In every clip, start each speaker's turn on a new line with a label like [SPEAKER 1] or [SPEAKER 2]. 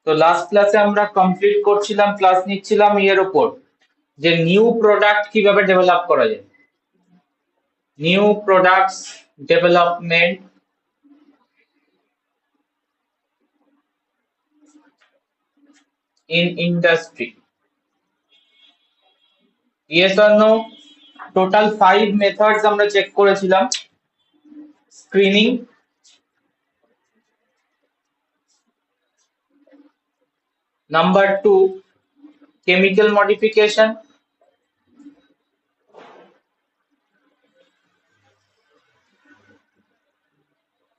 [SPEAKER 1] তো লাস্ট ক্লাসে আমরা কমপ্লিট করছিলাম, ক্লাস নিচ্ছিলাম এর উপর যে নিউ প্রোডাক্ট কিভাবে ডেভেলপ করা যায়, new products development in industry. Yes or no? Total 5 methods আমরা চেক করেছিলাম। Screening, number 2 chemical modification,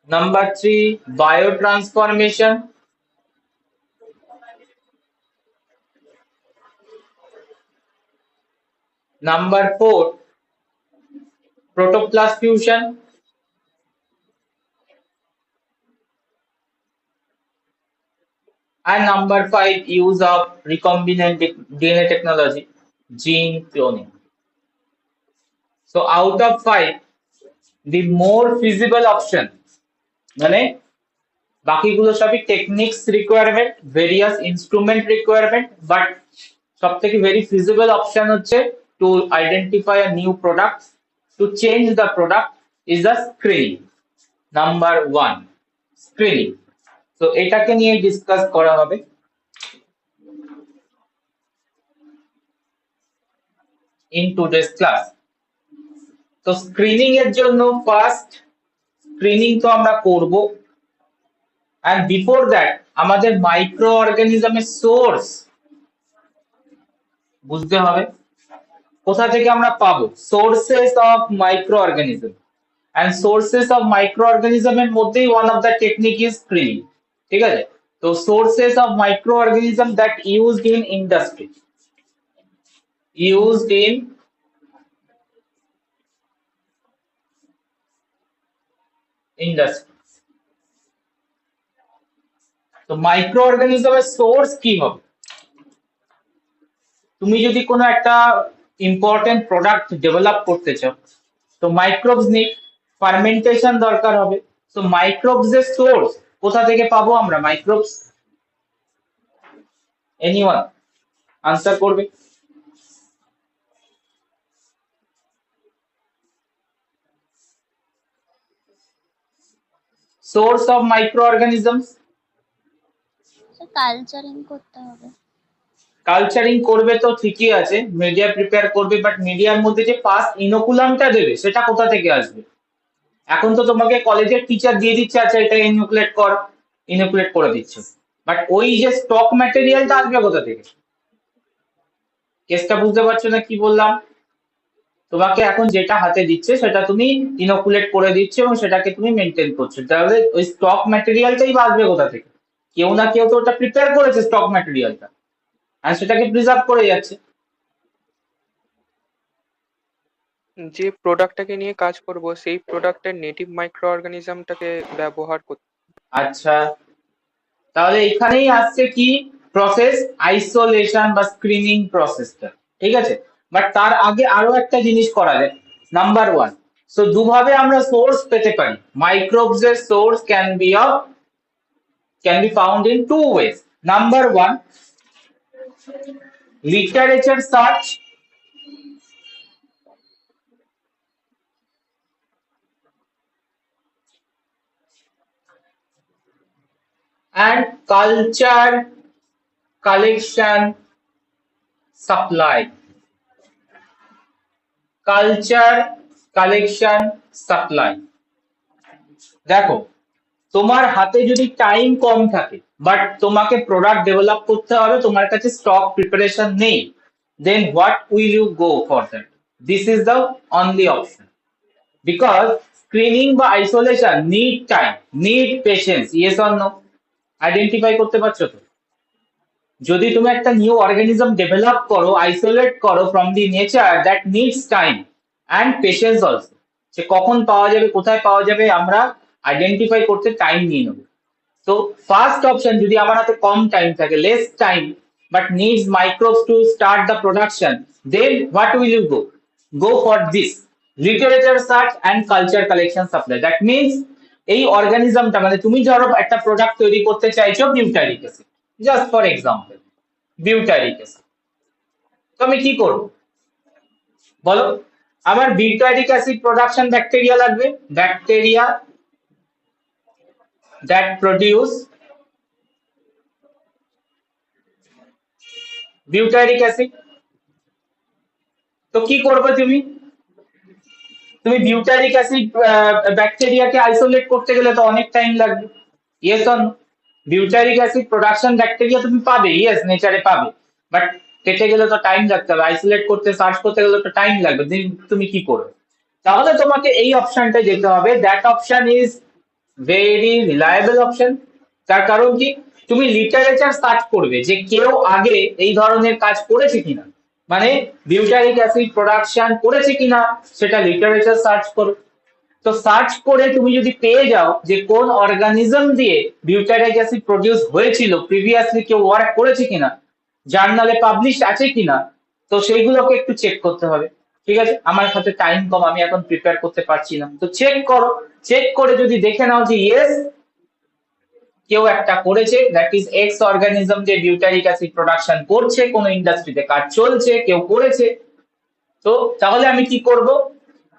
[SPEAKER 1] number 3 biotransformation, number 4 protoplast fusion, and number 5 use of recombinant DNA technology, gene cloning. So out of 5, the more feasible option, মানে বাকিগুলো সবই techniques requirement, various instrument requirement, but সব থেকে very feasible option হচ্ছে to identify a new product, to change the product is the screening. Number 1 screening. তো এটাকে নিয়ে discuss করা হবে ইন টুডেস ক্লাস। তো স্ক্রিনিং এর জন্য ফার্স্ট স্ক্রিনিং তো আমরা করব, and before that আমাদের মাইক্রো অর্গানিজমের সোর্স বুঝতে হবে। কোথা থেকে আমরা পাবো? Sources of microorganism, and sources of মাইক্রো অর্গানিজমের মধ্যেই one of the technique is screening. ঠিক আছে, তো sources of microorganism that used in industry, used in industry. তো মাইক্রো অর্গানিজমের সোর্স কি হবে? তুমি যদি কোনো একটা ইম্পর্টেন্ট প্রোডাক্ট ডেভেলপ করতে চাও, তো মাইক্রোবস নিড, ফার্মেন্টেশন দরকার হবে। তো মাইক্রোবস এর সোর্স কোথা থেকে পাবো আমরা মাইক্রোবস? এনিওয়ান আনসার করবে? সোর্স অফ মাইক্রো অর্গানিজমস
[SPEAKER 2] কালচারিং করতে হবে।
[SPEAKER 1] কালচারিং করবে তো ঠিকই আছে, মিডিয়া প্রিপেয়ার করবে, বাট মিডিয়ার মধ্যে যে ফার্স্ট ইনোকুলামটা দেবে সেটা কোথা থেকে আসবে? এখন তো তোমাকে কলেজের টিচার দিয়ে দিচ্ছে, আচ্ছা এটা ইনোকুলেট কর, ইনোকুলেট করে দিচ্ছে, বাট ওই যে স্টক ম্যাটেরিয়ালটা আসবে কোথা থেকে? কেসটা বুঝতে পারছো না কি বললাম? তোমাকে এখন যেটা হাতে দিচ্ছে সেটা তুমি ইনোকুলেট করে দিচ্ছ এবং সেটাকে তুমি মেনটেন করছো, তাহলে ওই স্টক ম্যাটেরিয়ালটাই আসবে কোথা থেকে? কেউ না কেউ তো ওটা প্রিপেয়ার করেছে স্টক ম্যাটেরিয়ালটা, আর সেটাকে প্রিজার্ভ করে যাচ্ছে।
[SPEAKER 3] যে প্রোডাক্টটাকে নিয়ে কাজ করব সেই প্রোডাক্টের নেটিভ মাইক্রো অর্গানিজমটাকে ব্যবহার করতে।
[SPEAKER 1] আচ্ছা, তাহলে এখানেই আসছে কি প্রসেস? আইসোলেশন বা স্ক্রিনিং প্রসেসটা। ঠিক আছে, বাট তার আগে আরো একটা জিনিস করা যায়। নাম্বার 1, সো দুভাবে আমরা সোর্স পেতে পারি। মাইক্রোবস এর source can be found in two ways. Number 1, literature search, and culture collection supply. Culture collection supply. দেখো, তোমার হাতে যদি টাইম কম থাকে বাট তোমাকে প্রোডাক্ট ডেভেলপ করতে হবে, তোমার কাছে স্টক প্রিপারেশন নেই, then what will you go for that? This is the only option, because screening বা isolation need time, need patience. Yes or no? Identify করতে পারছো তো? যদি তুমি একটা নিউ অর্গানিজম ডেভেলপ করো, আইসোলেট করো from the nature, that needs time and patience also. সে কখন পাওয়া যাবে, কোথায় পাওয়া যাবে, আমরা আইডেন্টিফাই করতে টাইম নিয়ে নেবো। তো ফার্স্ট অপশন, যদি আমার হাতে কম টাইম থাকে, less time, but needs microbes to start the production, then what will you go? Go for this literature search and culture collection supply. That means এই অর্গানিজমটা, মানে তুমি ধরো একটা প্রোডাক্ট তৈরি করতে চাইছো butyric acid, just for example butyric acid. তো আমি কি করব বলো? আমার বিউটারিক অ্যাসিড প্রোডাকশন ব্যাকটেরিয়া লাগবে, bacteria that produce butyric acid. তো কি করবে তুমি? তুমি বিউটারিক অ্যাসিড ব্যাকটেরিয়াকে আইসোলেট করতে গেলে তো অনেক টাইম লাগবে, yes on? Butyric acid production bacteria তুমি পাবে, ইয়েস নেচারে পাবে, বাট পেতে গেলে তো টাইম লাগতে হবে, আইসোলেট করতে সার্চ করতে গেলে তো টাইম লাগবে, তুমি কি করবে? তাহলে তোমাকে এই অপশনটা যেতে হবে, that option is very reliable option. তার কারণ কি, তুমি লিটারেচার সার্চ করবে যে কেউ আগে এই ধরনের কাজ করেছে কিনা, মানে বিউটারিক অ্যাসিড প্রোডাকশন করেছে কিনা সেটা লিটারেচার সার্চ করো। তো সার্চ করে তুমি যদি পেয়ে যাও যে কোন অর্গানিজম দিয়ে বিউটারিক অ্যাসিড প্রডিউস হয়েছিল, প্রিভিয়াসলি কেউ ওয়ার্ক করেছে কিনা, জার্নালে পাবলিশ আছে কিনা, তো সেইগুলোকে একটু চেক করতে হবে। ঠিক আছে, আমার হাতে টাইম কম, আমি এখন প্রিপেয়ার করতে পারছি না, তো চেক করো। চেক করে যদি দেখে নাও যে ইয়েস কেউ একটা করেছে, দ্যাট ইজ এক্স অর্গানিজম যে বিউটারিক অ্যাসিড প্রোডাকশন করছে, কোন ইন্ডাস্ট্রিতে কাজ চলছে, কেউ করেছে, তো তাহলে আমি কি করব?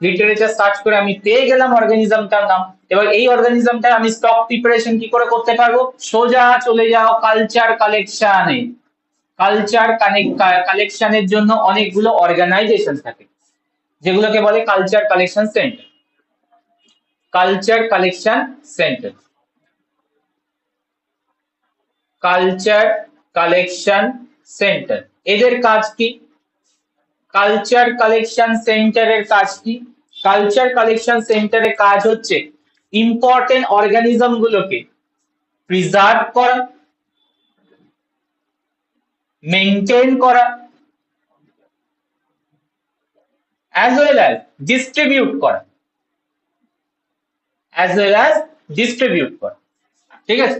[SPEAKER 1] লিটারেচার সার্চ করে আমি পেয়ে গেলাম অর্গানিজমটার নাম। এবার এই অর্গানিজমটা আমি স্টক প্রিপারেশন কি করে করতে পারবো? সোজা চলে যাও কালচার কালেকশনে। কালচার কালেকশনের জন্য অনেকগুলো অর্গানাইজেশন থাকে, যেগুলোকে বলে culture collection centre. Culture collection centre, culture collection centre, এদের কাজ কি? কালচার কালেকশন সেন্টারের কাজ কি? কালচার কালেকশন সেন্টারের কাজ হচ্ছে ইম্পর্টেন্ট অর্গানিজম গুলোকে প্রিজার্ভ করা, মেনটেন করা, অ্যাজ ওয়েল অ্যাজ ডিস্ট্রিবিউট করা, অ্যাজ ওয়েল অ্যাজ ডিস্ট্রিবিউট করা। ঠিক আছে,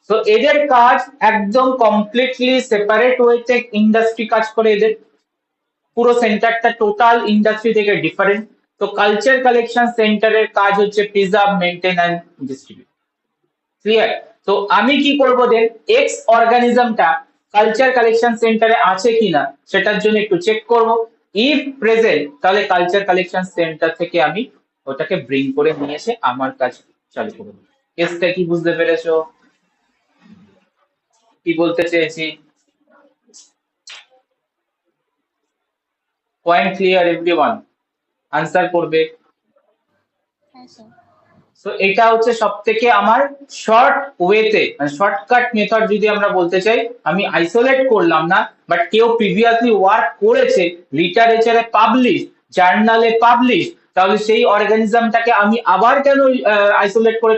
[SPEAKER 1] তো এদের কাজ একদম কমপ্লিটলি সেপারেট ওয়েতে ইন্ডাস্ট্রি কাজ করে, এদের পুরো সেন্টারটা টোটাল ইন্ডাস্ট্রি থেকে ডিফারেন্ট। তো কালচার কালেকশন সেন্টারের কাজ হচ্ছে preserve, maintain and distribute. Clear? তো আমি কি করব দেন, এক্স অর্গানিজমটা কালচার কালেকশন সেন্টারে আছে কিনা সেটার জন্য একটু চেক করব। ইফ প্রেজেন্ট, তাহলে কালচার কালেকশন সেন্টার থেকে আমি ওটাকে ব্রিং করে নিয়ে এসে আমার কাজ চালু করব। কেসটা কি বুঝতে পেরেছো? কি বলতে চেয়েছি? Point clear everyone? আনসার করবে।
[SPEAKER 2] হ্যাঁ স্যার।
[SPEAKER 1] তো এটা হচ্ছে সব থেকে আমার শর্ট ওয়েতে, মানে শর্টকাট মেথড যদি আমরা বলতে চাই। আমি আইসোলেট করলাম না, বাট কেউ প্রিভিয়াসলি ওয়ার্ক করেছে, লিটারেচারে পাবলিশ, জার্নালে পাবলিশ, তাহলে সেই অর্গানিজমটাকে আমি আবার কেন আইসোলেট করে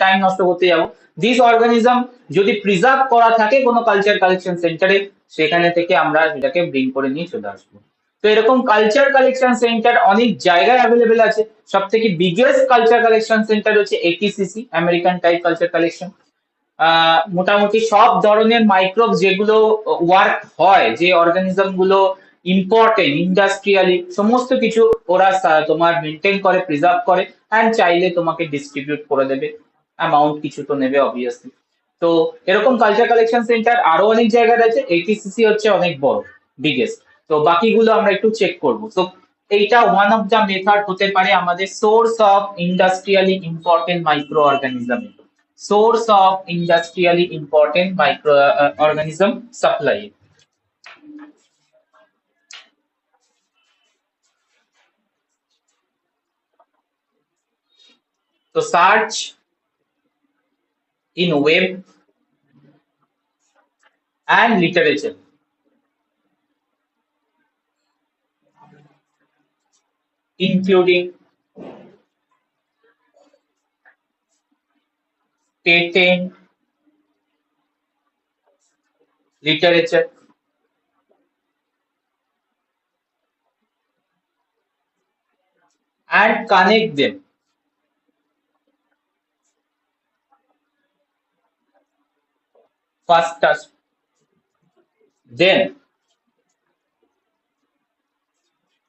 [SPEAKER 1] টাইম নষ্ট করতে যাব? দিস অর্গানিজম যদি প্রিজার্ভ করা থাকে কোনো কালচার কালেকশন সেন্টারে, সেখানে থেকে আমরা এটাকে ব্রিং করে নিয়ে চলে আসবো। তো এরকম কালচার কালেকশন সেন্টার অনেক জায়গায় অ্যাভেলেবেল আছে। সব থেকে বিগেস্ট কালচার কালেকশন সেন্টার হচ্ছে এটিসিসি, আমেরিকান টাইপ কালচার কালেকশন। মোটামুটি সব ধরনের মাইক্রোব যেগুলো ওয়ার্ক হয়, যে অর্গানিজম গুলো ইম্পর্টেন্ট ইন্ডাস্ট্রিয়ালি, সমস্ত কিছু ওরা তোমার মেনটেন করে, প্রিজার্ভ করে, অ্যান্ড চাইলে তোমাকে ডিস্ট্রিবিউট করে দেবে, অ্যামাউন্ট কিছু তো নেবে অবভিয়াসলি। তো এরকম কালচার কালেকশন সেন্টার আরো অনেক জায়গায় আছে, এটিসিসি হচ্ছে অনেক বড়, বিগেস্ট। তো বাকিগুলো আমরা একটু চেক করব। তো এইটা ওয়ান অফ দ্য মেথড হতে পারে আমাদের source of industrially important micro organism, source of industrially important microorganism supply. So search in web and literature, including patent literature, and connect them. First task. Then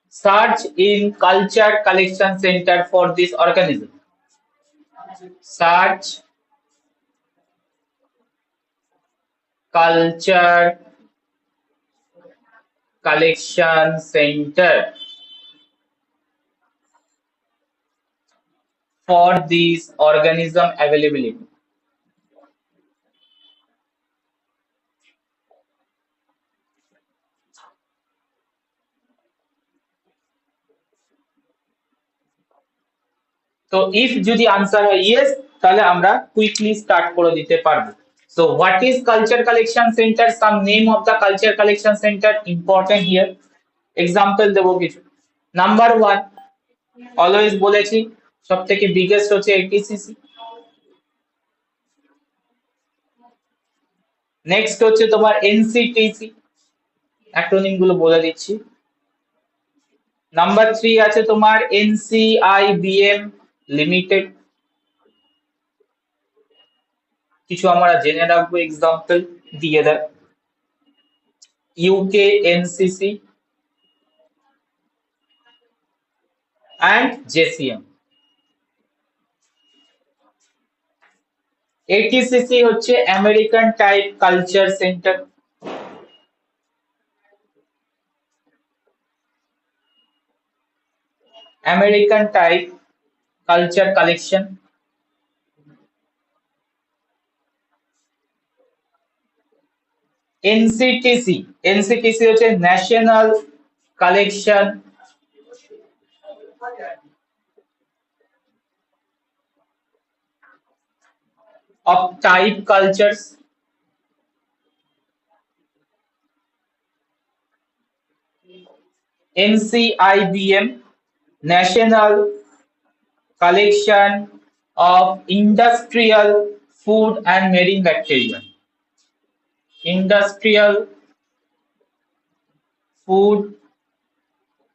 [SPEAKER 1] search in culture collection center for this organism. Search culture collection center for these organism availability. তো if যদি answer হয় yes তাহলে আমরা quickly start করে দিতে পারবো। So what is culture collection centre, some name of the culture collection centre important here. Example দেবো কিছু। নাম্বার ওয়ান, অলওয়েজ বলেছি সব থেকে বিগেস্ট হচ্ছে এটিসিসি। নেক্সট হচ্ছে তোমার এনসিটিসি, অ্যাক্রোনিম গুলো বলে দিচ্ছি। নাম্বার থ্রি আছে তোমার এনসিআইবিএম লিমিটেড, কিছু আমরা জেনে রাখবো এক্সাম্পল দিয়ে দেয়। UK NCC and JCM. ATCC হচ্ছে American type culture center. American type culture collection. NCTC হচ্ছে national collection of type cultures. NCIBM national collection of industrial food and marine bacteria. Industrial food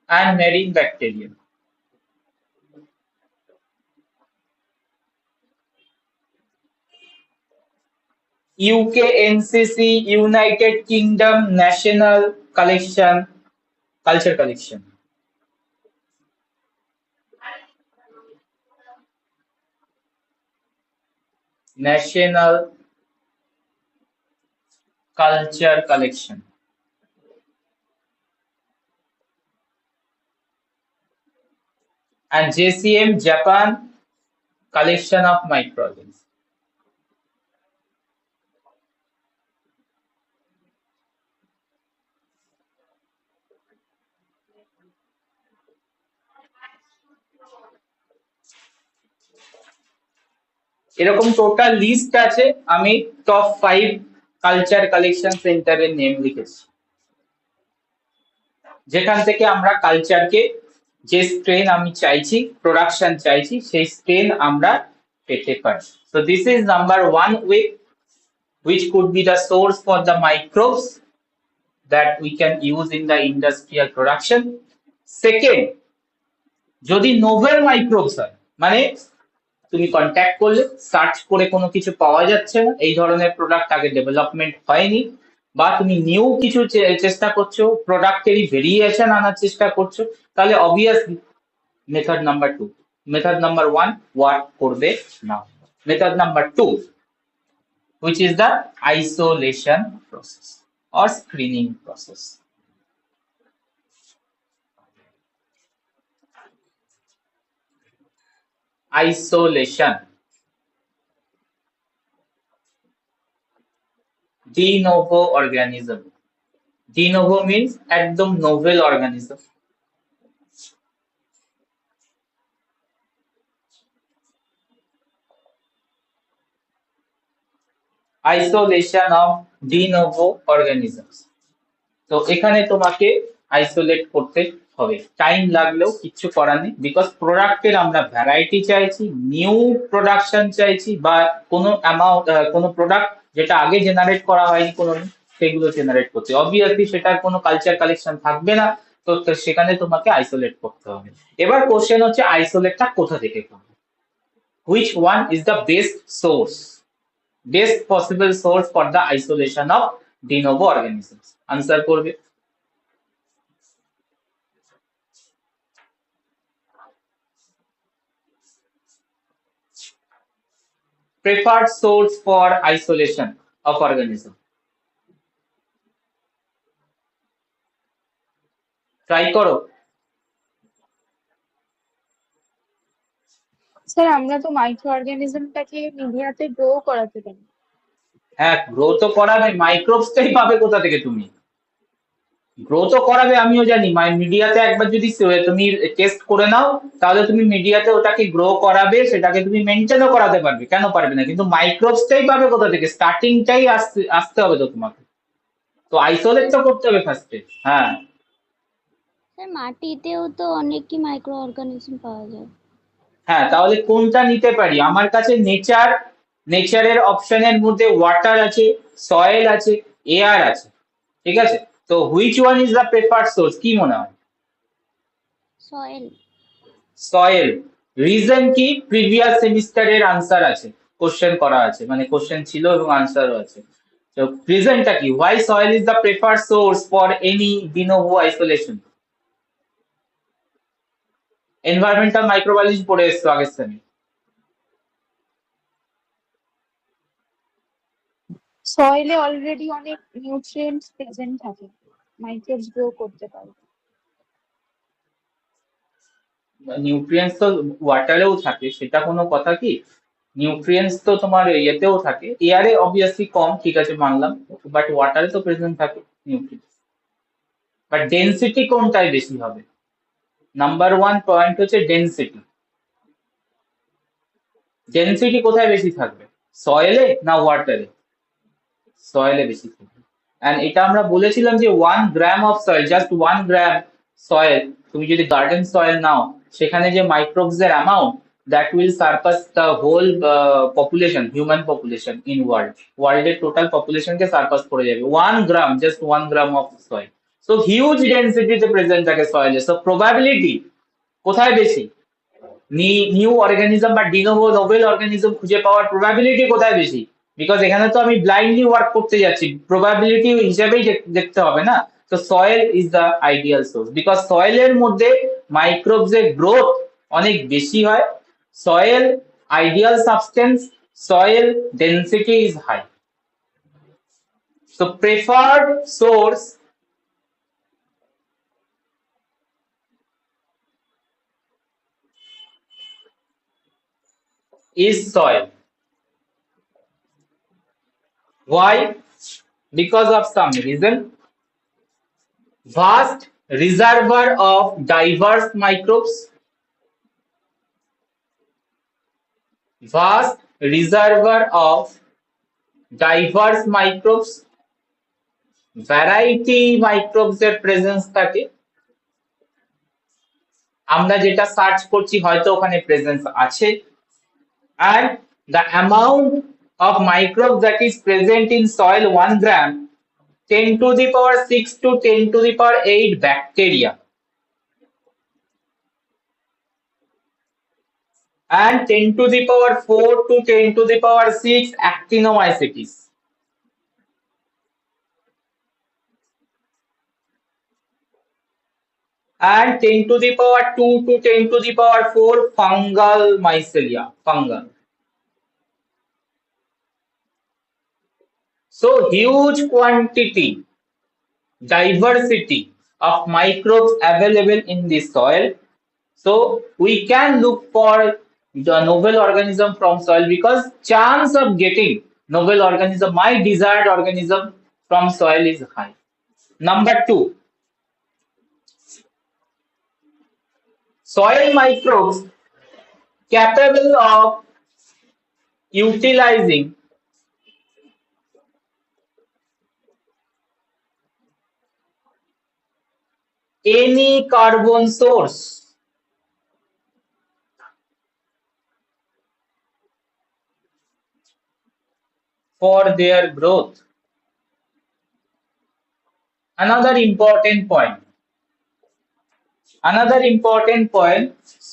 [SPEAKER 1] and marine bacteria. UKNCC United Kingdom National Collection Culture Collection. National Culture Collection. And JCM Japan Collection of Microorganisms. এরকম total list আছে, আমি top 5 culture collection সেন্টারের name লিখেছি, যেখান থেকে আমরা কালচারকে যে strain আমি চাইছি, প্রোডাকশন চাইছি, সেই স্ট্রেন আমরা পেতে পারি। So this is number one way which could be the source for the microbes that we can use in the industrial production. Second, যদি নোভেল মাইক্রোবস হয়, মানে তুমি কন্ট্যাক্ট করলে সার্চ করে কোনো কিছু পাওয়া যাচ্ছে না, এই ধরনের প্রোডাক্ট আগে ডেভেলপমেন্ট হয়নি, বা তুমি নিউ কিছু চেষ্টা করছো, প্রোডাক্টেরই ভেরিয়েশন আনার চেষ্টা করছো, তাহলে obviously method number two, method number one work করবে না। Method number two, which is the isolation process or screening process. Isolation. De novo organism. De novo means একদম novel organism. Isolation of de novo organisms. তো এখানে তোমাকে isolate করতে হবে, time লাগলেও কিচ্ছু করার নেই, বিকজ প্রোডাক্টের আমরা ভ্যারাইটি চাইছি, নিউ প্রোডাকশন চাইছি, বা কোনো অ্যামাউন্ট, কোনো প্রোডাক্ট যেটা আগে জেনারেট করা হয়নি কোনো, সেগুলো জেনারেট করতে, অবভিয়াসলি সেটার কোনো কালচার কালেকশন থাকবে না, তো সেখানে তোমাকে আইসোলেট করতে হবে। এবার কোশ্চেন হচ্ছে আইসোলেটটা কোথা থেকে করবে, which one is the best source, best possible source for the isolation of de novo organisms? Answer করবে। Preferred source for isolation of organism. Try করো।
[SPEAKER 2] স্যার আমরা তো মাইক্রো অর্গানিজমটাকে মিডিয়াতে গ্রো করাতে পারি।
[SPEAKER 1] হ্যাঁ, গ্রো তো করাবে, মাইক্রোবসটাই পাবে কোথা থেকে তুমি? গ্রো তো করাবে আমিও জানি, মিডিয়াতে একবার যদি তুমি টেস্ট করে নাও, তাহলে তুমি মিডিয়াতে ওটাকে গ্রো করাবে, সেটাকে তুমি মেনটেনও করাতে পারবে, কেন পারবে না? কিন্তু মাইক্রোবসটাই পাবে কোথা থেকে? স্টার্টিংটাই আসতে আসতে হবে তো তোমাকে, তো আইসোলেট
[SPEAKER 2] স্যার
[SPEAKER 1] তো করতে হবে ফার্স্টে। হ্যাঁ
[SPEAKER 2] স্যার মাটিতেও তো অনেকই মাইক্রো অর্গানিজম পাওয়া যায়।
[SPEAKER 1] হ্যাঁ, তাহলে কোনটা নিতে পারি? আমার কাছে নেচারের অপশনের মধ্যে ওয়াটার আছে, সয়েল আছে, এয়ার আছে, ঠিক আছে? তো which one is the preferred source, কি মনে হয়?
[SPEAKER 2] সয়েল।
[SPEAKER 1] সয়েল। রিজন কি? প্রিভিয়াস সেমিস্টারের আনসার আছে, কোশ্চেন করা আছে, মানে কোশ্চেন ছিল এবং আনসারও আছে। তো রিজনটা কি? Why soil is the preferred source for any de novo isolation? Environmental microbiology পড়ে এসছো আগের সেমে।
[SPEAKER 2] সয়েলে অলরেডি অনেক নিউট্রিয়েন্টস প্রেজেন্ট থাকে, মাইক্রোবস গ্রো করতে পারে।
[SPEAKER 1] নিউট্রিয়েন্টস তো ওয়াটারেও থাকে, সেটা কোনো কথা কি? নিউট্রিয়েন্টস তো তোমার ইয়েতেও থাকে, এয়ারে অবভিয়াসলি কম, ঠিক আছে মানলাম, বাট ওয়াটারে তো প্রেজেন্ট থাকে নিউট্রিয়েন্টস। বাট ডেনসিটি কোনটায় বেশি হবে? নাম্বার ওয়ান পয়েন্ট হচ্ছে ডেনসিটি। ডেনসিটি কোথায় বেশি থাকবে? সয়েলে না ওয়াটারে? সয়েলে বেশি থাকবে। এন্ড এটা আমরা বলেছিলাম যে 1 gram of soil, just 1 gram soil, তুমি যদি গার্ডেন সয়েল নাও, সেখানে যে মাইক্রোবস এর amount, that will surpass the whole population, human population in ওয়ার্ল্ডের টোটাল পপুলেশনকে সারপাস করে যাবে 1 gram, just 1 gram of soil. So huge ডেন্সিটিতে প্রেজেন্ট থাকে সয়েলে। সো প্রবাবিলিটি কোথায় বেশি? নিউ অর্গানিজম বা ডিনোভো নোভেল অর্গানিজম খুঁজে পাওয়ার প্রবাবিলিটি কোথায় বেশি? বিকজ এখানে তো আমি ব্লাইন্ডলি ওয়ার্ক করতে যাচ্ছি, প্রবাবিলিটি হিসেবেই দেখতে হবে না। তো soil is the ideal source, because সয়েলের মধ্যে মাইক্রোবস এর গ্রোথ অনেক বেশি হয়। Soil ideal substance, soil density is high. So preferred source is soil. Why? Because of some reason. Vast reservoir of diverse microbes. Vast reservoir of diverse microbes. Variety microbes এর presence থাকে। আমরা যেটা search করছি হয়তো ওখানে presence আছে। And the amount of microbes that is present in soil 1 gram, 10 to the power 6 to 10 to the power 8 bacteria, and 10 to the power 4 to 10 to the power 6 actinomycetes, and 10 to the power 2 to 10 to the power 4 fungal mycelia, fungal. So huge quantity, diversity of microbes available in the soil. So we can look for the novel organism from soil, because chance of getting novel organism, my desired organism from soil is high. Number two, soil microbes capable of utilizing any carbon source for their growth. Another important point.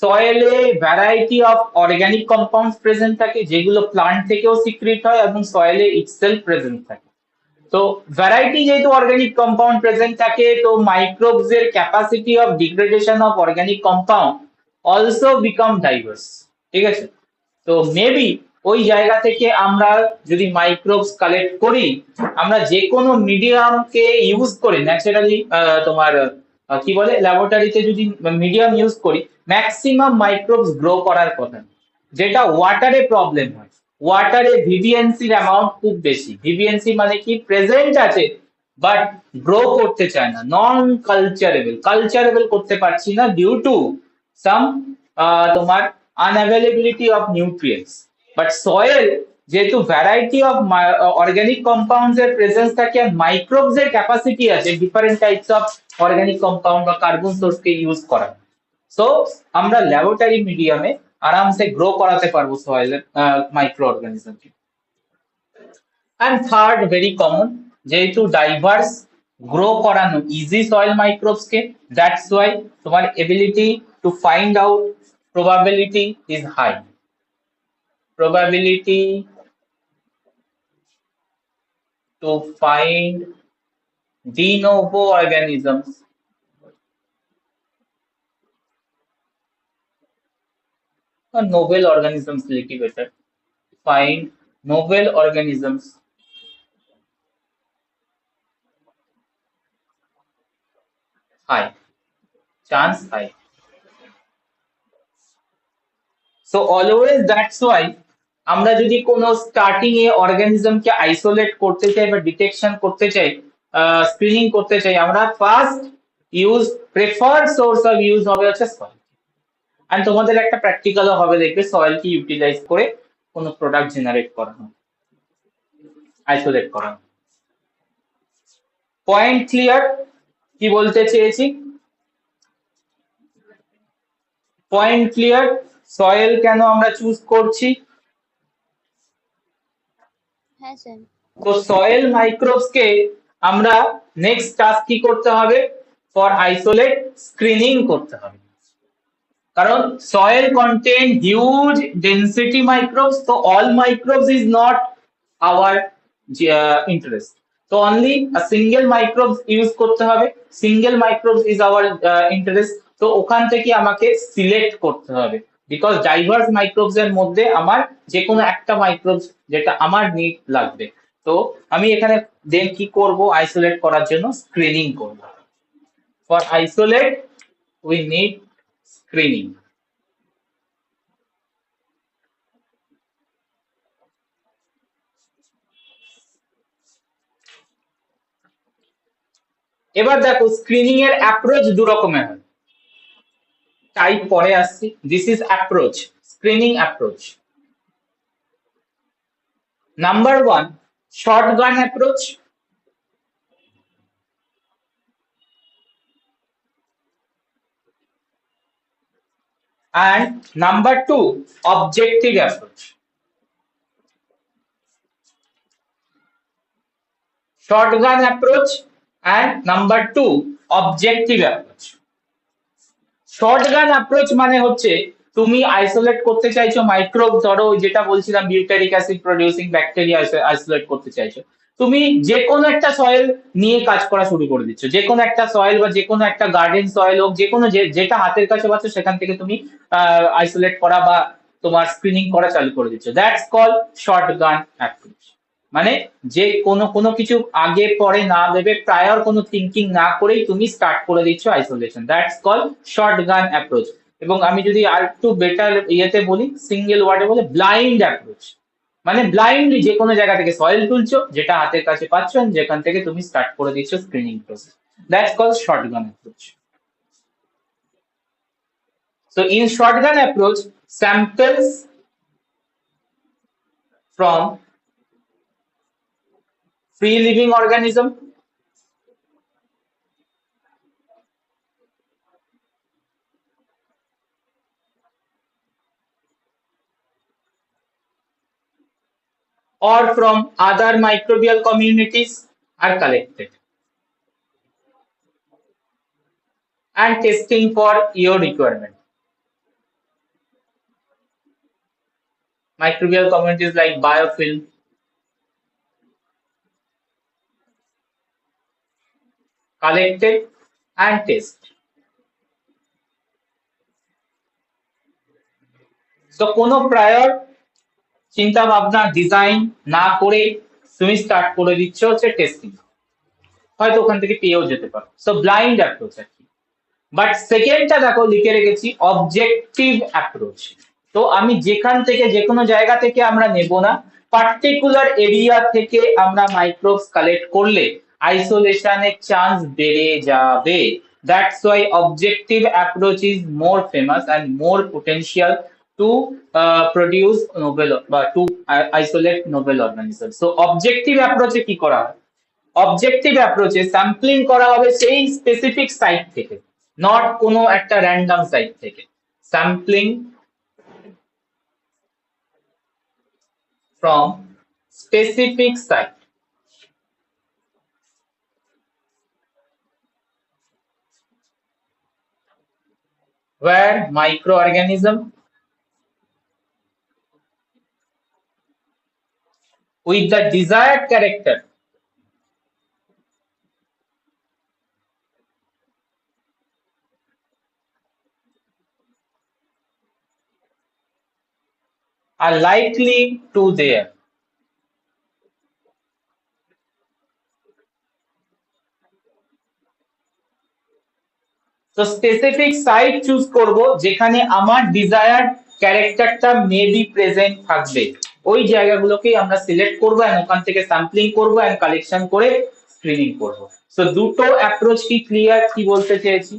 [SPEAKER 1] সয়েলে variety of organic compounds present থাকে, যেগুলো plant থেকেও secret হয় এবং সয়েলে itself present থাকে। তো variety যেহেতু organic compound present থাকে, তো মাইক্রোবস এর capacity of degradation of organic compound also become diverse, ঠিক আছে? তো মেবি ওই জায়গা থেকে আমরা যদি মাইক্রোবস কালেক্ট করি, আমরা যে কোনো মিডিয়ামকে ইউজ করে ন্যাচারালি তোমার কি বলে ল্যাবরেটরিতে যদি মিডিয়াম ইউজ করি, ম্যাক্সিমাম মাইক্রোবস গ্রো করার কথা না। যেটা ওয়াটারে প্রবলেম হয়, ওয়াটারে ভিভিএনসির অ্যামাউন্ট খুব বেশি। ভিভিএনসি মানে কি, প্রেজেন্ট আছে বাট গ্রো করতে চায় না, নন কালচারেবল, কালচারেবল করতে পারছি না ডিউ টু সাম তোমার unavailability of nutrients. But soil যেহেতু ভ্যারাইটি অফ অর্গানিক কম্পাউন্ডস এর প্রেজেন্স থাকে আর মাইক্রোবস এর ক্যাপাসিটি আছে different types of organic compound বা কার্বন সোর্স কে ইউজ করা, সো আমরা ল্যাবরেটরি মিডিয়ামে আরামসে গ্রো করাতে পারবো সয়েলের মাইক্রো অর্গানিজমকে। অ্যান্ড থার্ড ভেরি কমন, যেহেতু ডাইভার্স, গ্রো করানো ইজি সয়েল মাইক্রোবস কে, দ্যাটস ওয়াই তোমার ability to find out probability is high. Probability to find de novo organisms or novel organisms, little better, find novel organisms high, chance high. So always that's why আমরা যদি কোনো starting এ অর্গানিজমকে isolate করতে চাই বা detection করতে চাই, screening করতে চাই, আমরা first use preferred source of use হবে হচ্ছে সয়েল। এন্ড তোমাদের একটা প্র্যাকটিক্যালও হবে, দেখবে সয়েলকে ইউটিলাইজ করে কোনো প্রোডাক্ট জেনারেট করানো, আইসোলেট করানো। Point clear? কি বলতে চেয়েছি? Point clear? সয়েল কেন আমরা চুজ করছি?
[SPEAKER 2] হ্যাঁ স্যার।
[SPEAKER 1] তো সয়েল মাইক্রোবস কে আমরা নেক্সট টাস্ক কি করতে হবে? ফর আইসোলেট স্ক্রিনিং করতে হবে, কারণ soil contain huge density microbes, তো all microbes is not our interest, তো only a single microbes use করতে হবে, single microbes is our interest. তো ওখান থেকে আমাকে সিলেক্ট করতে হবে, বিকজ ডাইভার্স মাইক্রোবস এর মধ্যে আমার যে কোনো একটা মাইক্রোবস যেটা আমার নিড লাগবে, তো আমি এখানে দেন কি করব, আইসোলেট করার জন্য স্ক্রিনিং করব। For isolate we need screening. এবার দেখো স্ক্রিনিং এর অ্যাপ্রোচ দু রকমের হয়, টাইপ পরে আসছি। This is approach, screening approach. Number one, shotgun approach, and number two, objective approach. Shotgun approach and number two, objective approach. Shotgun approach মানে হচ্ছে তুমি আইসোলেট করতে চাইছো মাইক্রোব, ধরো যেটা বলছিলাম butyric acid producing bacteria isolate করতে চাইছো, তুমি যে কোনো একটা সয়েল নিয়ে কাজ করা শুরু করে দিচ্ছ, যে কোনো একটা সয়েল বা যে কোনো একটা গার্ডেন সয়েল হোক, যে কোনো যেটা হাতের কাছে পাচ্ছ সেখান থেকে তুমি আইসোলেট করা বা তোমার স্ক্রিনিং করা চালু করে দিচ্ছ, দ্যাটস কল শর্টগান অ্যাপ্রোচ। মানে যে কোনো কিছু আগে পরে না দেবে, প্রায়র কোনো থিঙ্কিং না করেই তুমি স্টার্ট করে দিচ্ছ isolation, that's call shotgun approach. এবং আমি যদি আর একটু বেটার ইয়েতে বলি, সিঙ্গেল ওয়ার্ডে বলে ব্লাইন্ড অ্যাপ্রোচ, মানে ব্লাইন্ডলি যে কোনো জায়গা থেকে সয়েল তুলছো, যেটা হাতের কাছে পাচ্ছ, যেখান থেকে তুমি স্টার্ট করে দিচ্ছ screening process, that's call shotgun approach. So in shotgun approach, samples from free living organism or from other microbial communities are collected and testing for your requirement. Microbial communities like biofilm, collected and test. So কোনো prior চিন্তা ভাবনা design না করে তুমি start করে দিচ্ছ হচ্ছে testing, হয়তো ওখান থেকে পেয়েও যেতে পারো। সো ব্লাইন্ড অ্যাপ্রোচ আর কি, বাট সেকেন্ডটা দেখো লিখে রেখেছি অবজেক্টিভ অ্যাপ্রোচ। তো আমি যেখান থেকে যে কোনো জায়গা থেকে আমরা নেব না, পার্টিকুলার এরিয়া থেকে আমরা মাইক্রোবস কালেক্ট করলে আইসোলেশনের চান্স বেড়ে যাবে। That's why objective approach is more famous and more potential to produce novel বা to isolate novel organism. So objective অ্যাপ্রোচে কি করা হয়? অবজেক্টিভ অ্যাপ্রোচে স্যাম্পলিং করা হবে সেই স্পেসিফিক সাইট থেকে, নট কোনো একটা র্যান্ডম সাইট থেকে। Sampling from specific site where microorganism with the desired character are likely to there. তো স্পেসিফিক সাইট চুজ করব যেখানে আমার ডিজায়ার্ড ক্যারেক্টারটা মেবি প্রেজেন্ট থাকবে, ওই জায়গাগুলোকেই আমরা সিলেক্ট করব এন্ড ওখান থেকে স্যাম্পলিং করব এন্ড কালেকশন করে স্ক্রিনিং করব। সো দুটো অ্যাপ্রোচ কি ক্লিয়ার কি বলতে চেয়েছি?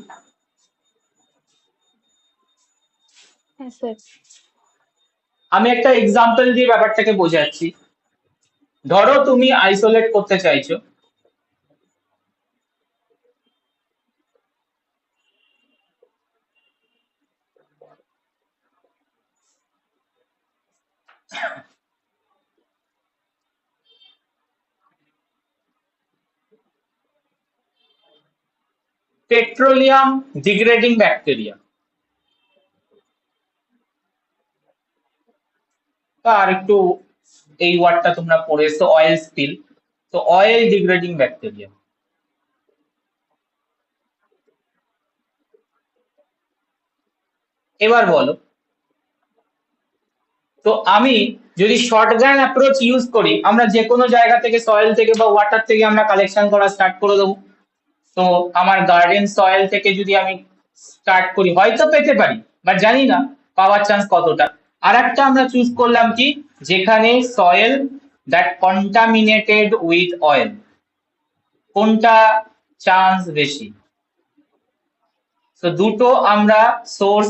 [SPEAKER 2] হ্যাঁ স্যার।
[SPEAKER 1] আমি একটা এক্সাম্পল দিয়ে ব্যাপারটাকে বোঝাচ্ছি। ধরো তুমি আইসোলেট করতে চাইছো পেট্রোলিয়াম ডিগ্রেডিং ব্যাকটেরিয়া, আর একটু এই ওয়ার্ডটা তোমরা পড়েছো অয়েল স্পিল, তো অয়েল ডিগ্রেডিং ব্যাকটেরিয়া। এবার বলো, তো আমি যদি শর্টগান অ্যাপ্রোচ ইউজ করি, আমরা যে কোনো জায়গা থেকে সয়েল থেকে বা ওয়াটার থেকে আমরা কালেকশন করা স্টার্ট করে দেবো। তো আমার গার্ডেন সয়েল থেকে যদি আমি স্টার্ট করি হয়তো পেতে পারি, বাট জানি না পাওয়ার চান্স কতটা। আর একটা আমরা চুজ করলাম কি, যেখানে soil that contaminated with oil, কোনটা চান্স বেশি? তো দুটো আমরা সোর্স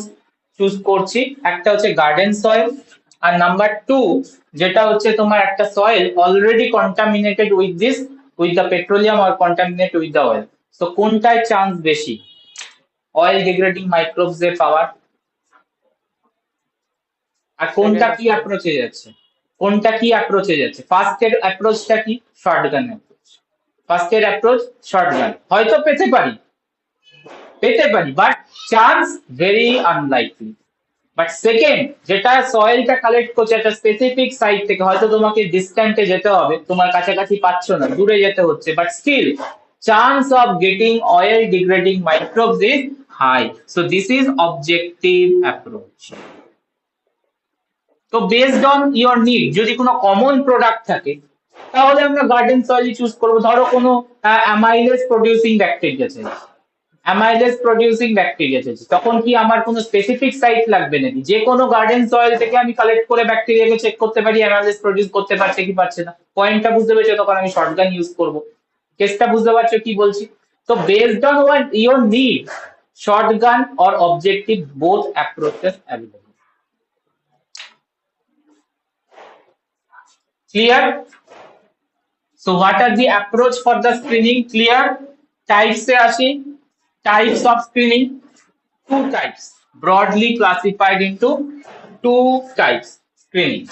[SPEAKER 1] চুজ করছি, একটা হচ্ছে গার্ডেন সয়েল, আর নাম্বার টু যেটা হচ্ছে তোমার একটা soil already contaminated with this with the petroleum আর কন্টামিনেটেড উইথ দ্য অয়েল। তো কোনটায় চান্স বেশি অয়েল ডিগ্রেডিং মাইক্রোবস এর পাওয়ার? আর কোনটা
[SPEAKER 3] সেকেন্ড
[SPEAKER 1] কি
[SPEAKER 3] অপশন।
[SPEAKER 1] অ্যাপ্রোচে যাচ্ছে? কোনটা কি অ্যাপ্রোচে যাচ্ছে? ফার্স্ট এর অ্যাপ্রোচটা কি? Shotgun approach. ফার্স্ট এর অ্যাপ্রোচ শর্টগান, হয়তো পেতে পারি but chance very unlikely. But second যেটা সয়েলটা কালেক্ট করছে একটা স্পেসিফিক সাইট থেকে, হয়তো তোমাকে ডিস্ট্যান্টে যেতে হবে, তোমার কাছাকাছি পাচ্ছ না, দূরে যেতে হচ্ছে, but still chance of getting oil degrading microbes is high. So this is objective approach. তো বেসড অন ইওর নিড, যদি কোনো কমন প্রোডাক্ট থাকে তাহলে আমরা গার্ডেন সয়েলই চুজ করবো। ধরো কোনো অ্যামাইলেজ প্রডিউসিং ব্যাকটেরিয়া চাই, অ্যামাইলেজ প্রডিউসিং ব্যাকটেরিয়া চাইছি, তখন কি আমার কোনো স্পেসিফিক সাইট লাগবে নাকি? যে কোনো গার্ডেন সয়েল থেকে আমি কালেক্ট করে ব্যাকটেরিয়াকে চেক করতে পারি অ্যামাইলেজ প্রডিউস করতে পারছে কি পারছে না। পয়েন্টটা বুঝতে পেরেছো? তখন আমি শর্টগান ইউজ করব। কেসটা বুঝতে পারছো কি বলছি? তো based on what your need, shotgun or objective, both approaches available. Clear? So what are the approach for the screening? Clear? Types se ashi, types of screening, two types, broadly classified into two types screening.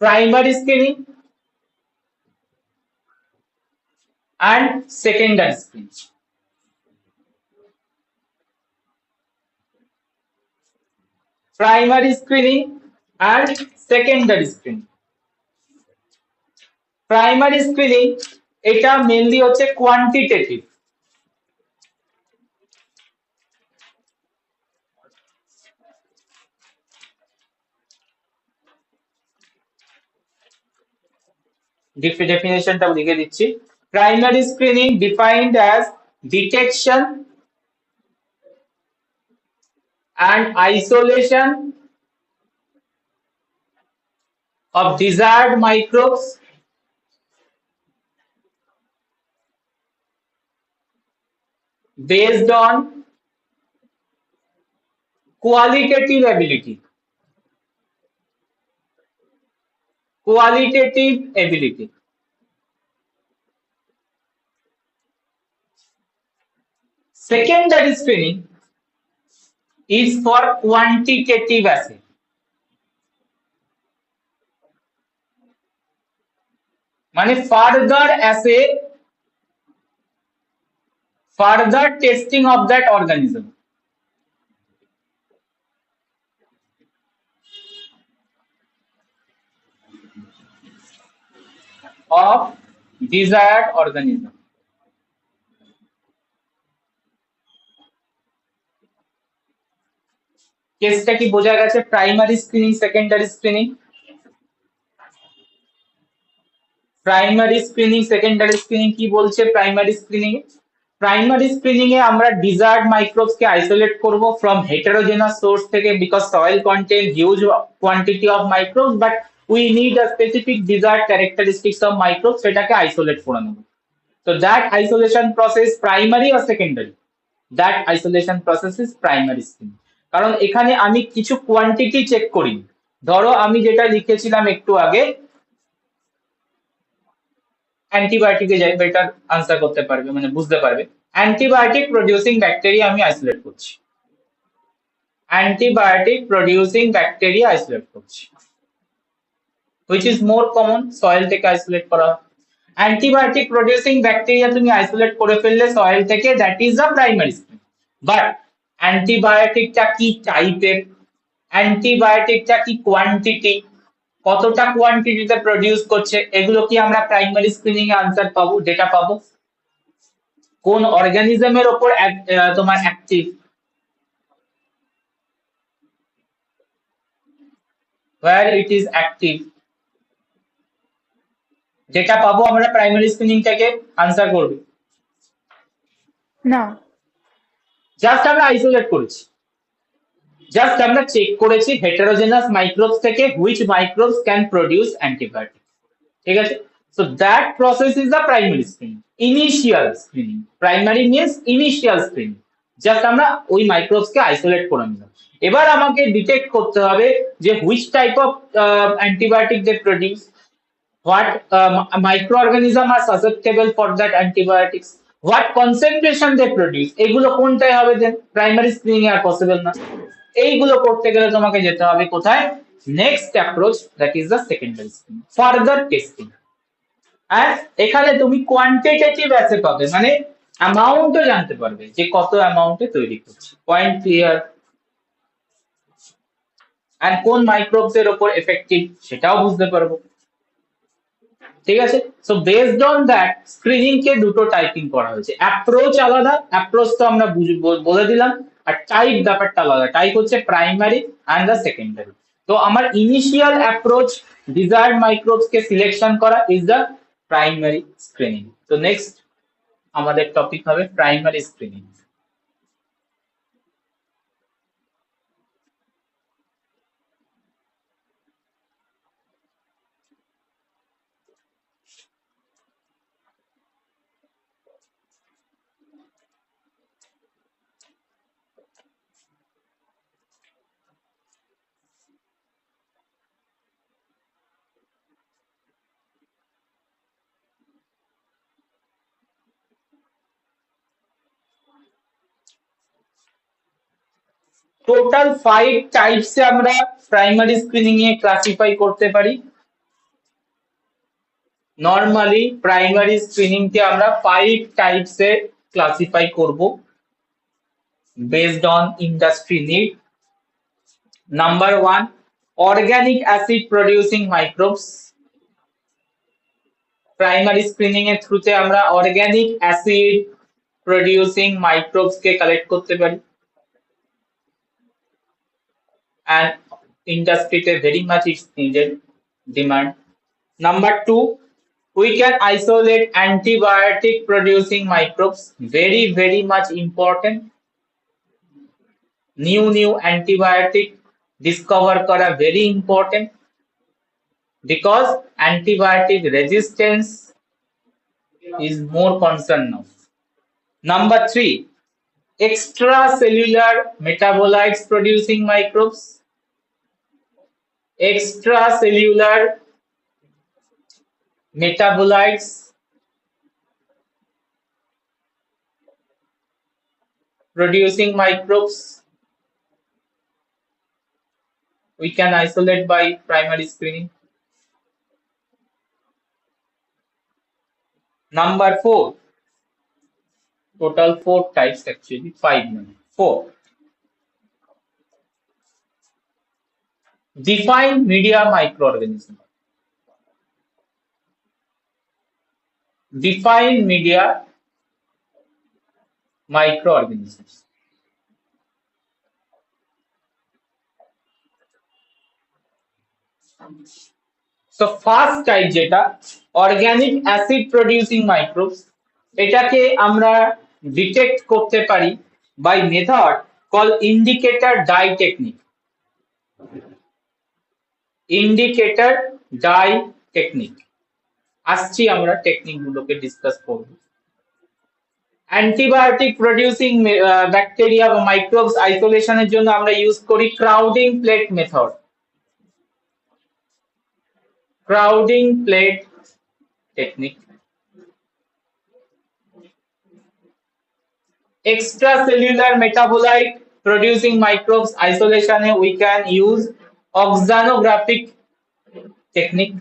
[SPEAKER 1] Primary screening and secondary screening. Primary screening and secondary screening. Primary screening এটা mainly হচ্ছে quantitative, ডেফিনেশনটা লিখে দিচ্ছি। Primary screening defined as detection and isolation of desired microbes based on qualitative ability. Qualitative ability. Secondary screening is for quantitative assay. মানে further assay, further testing of that organism. Of desired organism. কেসটা কি বোঝা গেছে? Primary screening, secondary screening. Primary screening, secondary screening কি বলছে? Primary screening এ আমরা desired microbes কে isolate করব ফ্রম হেটেরোজেনাস সোর্স থেকে, because soil contain huge quantity of microbes, but we need a specific desired characteristics of microbes, সেটাকে isolate করে নেব। So that isolation process primary or secondary? That isolation process is primary screening. কারণ এখানে আমি কিছু quantity check করি। ধরো আমি যেটা লিখেছিলাম একটু আগে, অ্যান্টিবায়োটিকে যাই, বেটার আনসার করতে পারবে, মানে বুঝতে পারবে। অ্যান্টিবায়োটিক প্রডিউসিং ব্যাকটেরিয়া আমি আইসোলেট করছি, অ্যান্টিবায়োটিক প্রডিউসিং ব্যাকটেরিয়া আইসোলেট করছি, which is more common, soil থেকে আইসোলেট করা। অ্যান্টিবায়োটিক প্রডিউসিং ব্যাকটেরিয়া তুমি আইসোলেট করে ফেললে সয়েল থেকে, that is the primary screen. But অ্যান্টিবায়োটিকটা কি টাইপের, অ্যান্টিবায়োটিকটা কি কোয়ান্টিটি, কতটা কোয়ান্টিটিতে প্রডিউস করছে, এগুলো কি আমরা প্রাইমারি স্ক্রিনিং এ আনসার পাবো, ডেটা পাবো। কোন অর্গানিজমের ওপর তোমার active, where it is active, যেটা পাবো আমরা প্রাইমারি স্ক্রিনিং থেকে, আনসার করবে।
[SPEAKER 2] না,
[SPEAKER 1] জাস্ট আমরা আইসোলেট করেছি, জাস্ট আমরা চেক করেছি হেটেরোজেনাস মাইক্রোবস থেকে which microbes can produce antibiotic, ঠিক আছে। So that process is the primary screening, initial screening. Primary means initial screening, just আমরা ওই মাইক্রোবস কে আইসোলেট করে নিলাম। এবার আমাকে ডিটেক্ট করতে হবে যে which type of antibiotic they produce, what microorganism are susceptible for that antibiotics, what concentration they produce, এগুলো কোনটাই হবে দেন প্রাইমারি স্ক্রিনিং আর পসিবল না। এইগুলো করতে গেলে তোমাকে যেতে হবে কোথায়? Next approach, that is the secondary screening, further testing. আর এখানে তুমি কোয়ান্টিটেটিভ অ্যাসে পাবে, মানে অ্যামাউন্টও জানতে পারবে যে কত অ্যামাউন্টে তৈরি করছে, পয়েন্ট ক্লিয়ার। আর কোন মাইক্রোবস এর উপর এফেক্টিভ সেটাও বুঝতে পারবো, ঠিক আছে। So based on that screening কে দুটো টাইপিং করা হয়েছে, অ্যাপ্রোচ আলাদা, অ্যাপ্রোচ তো আমরা বলে দিলাম, আর টাইপ ব্যাপারটা আলাদা, টাইপ হচ্ছে প্রাইমারি অ্যান্ড দ্য সেকেন্ডারি। তো আমার ইনিশিয়াল অ্যাপ্রোচ ডিজায়ার্ড মাইক্রোবস কে সিলেকশন করা ইজ দ্য প্রাইমারি স্ক্রিনিং। তো নেক্সট আমাদের টপিক হবে প্রাইমারি স্ক্রিনিং। টোটাল 5 টাইপসে আমরা প্রাইমারি স্ক্রিনিং এ ক্লাসিফাই করতে পারি। নর্মালি প্রাইমারি স্ক্রিনিং কে আমরা 5 টাইপসে ক্লাসিফাই করব based on industry need. Number 1, organic acid producing microbes. Primary screening এর থ্রুতে আমরা অর্গানিক অ্যাসিড প্রডিউসিং মাইক্রোবস কে কালেক্ট করতে পারি, and industry very much is needed, demand. Number 2, We can isolate antibiotic producing microbes. Very much important. New antibiotic discover kara very important because antibiotic resistance is more concern now. Number 3, extracellular metabolites producing microbes. Extracellular metabolites producing microbes we can isolate by primary screening. Number 4, total 4 types actually, 5 no, 4. Define media microorganism. Define media microorganisms. So first type যেটা organic acid producing microbes, এটাকে আমরা detect করতে পারি by method call indicator dye technique. Indicator dye technique আসছি, আমরা technique গুলোকে discuss করব। Antibiotic producing bacteria বা মাইক্রোবস আইসোলেশনের জন্য আমরা ইউজ করি crowding plate method. Crowding plate technique. Extracellular metabolite producing microbes isolation we can use oxanographic technique.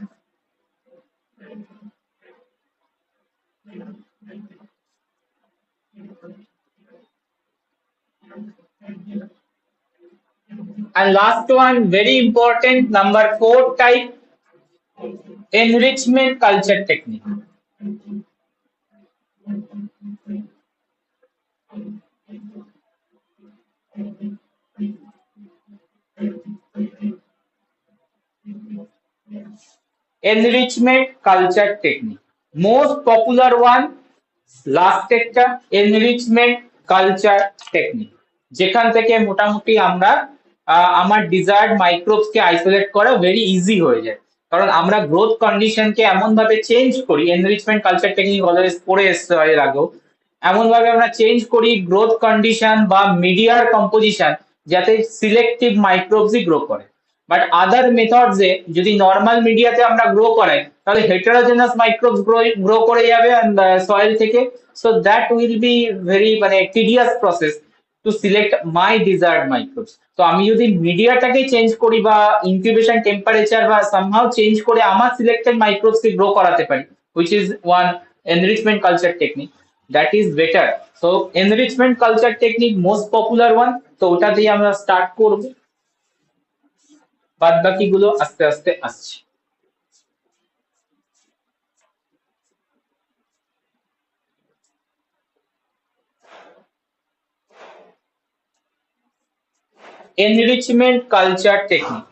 [SPEAKER 1] And last one, very important, number 4 type, enrichment culture technique. Enrichment culture technique, most popular one last একটা enrichment culture technique, যেখান থেকে মোটামুটি আমরা আমার desired microbes কে isolate করা very easy হয়ে যায়, কারণ আমরা গ্রোথ কন্ডিশন কে এমন ভাবে চেঞ্জ করি, এনরিচমেন্ট কালচার টেকনিক অলওয়েজ পড়ে এসছে এর আগেও, এমন ভাবে আমরা চেঞ্জ করি গ্রোথ কন্ডিশন বা মিডিয়ার কম্পোজিশন যাতে সিলেক্টিভ মাইক্রোবসই গ্রো করে। বাট আদার মেথডসে যদি নর্মাল মিডিয়াতে আমরা গ্রো করাই তাহলে হেটারোজেনাস মাইক্রোবস গ্রো করে যাবে সয়েল থেকে। So that will be very মানে tedious process to select my desired microbes. তো আমি যদি মিডিয়াটাকে চেঞ্জ করি বা ইনকিউবেশন টেম্পারেচার বা সামহাউ চেঞ্জ করে আমার সিলেক্টেড মাইক্রোবস কে গ্রো করাতে পারি, which is one enrichment culture technique, that is better. So enrichment culture technique most popular one, তো ওটা দিয়ে আমরা স্টার্ট করব, বাদ বাকিগুলো আস্তে আস্তে আসছে। Enrichment culture technique.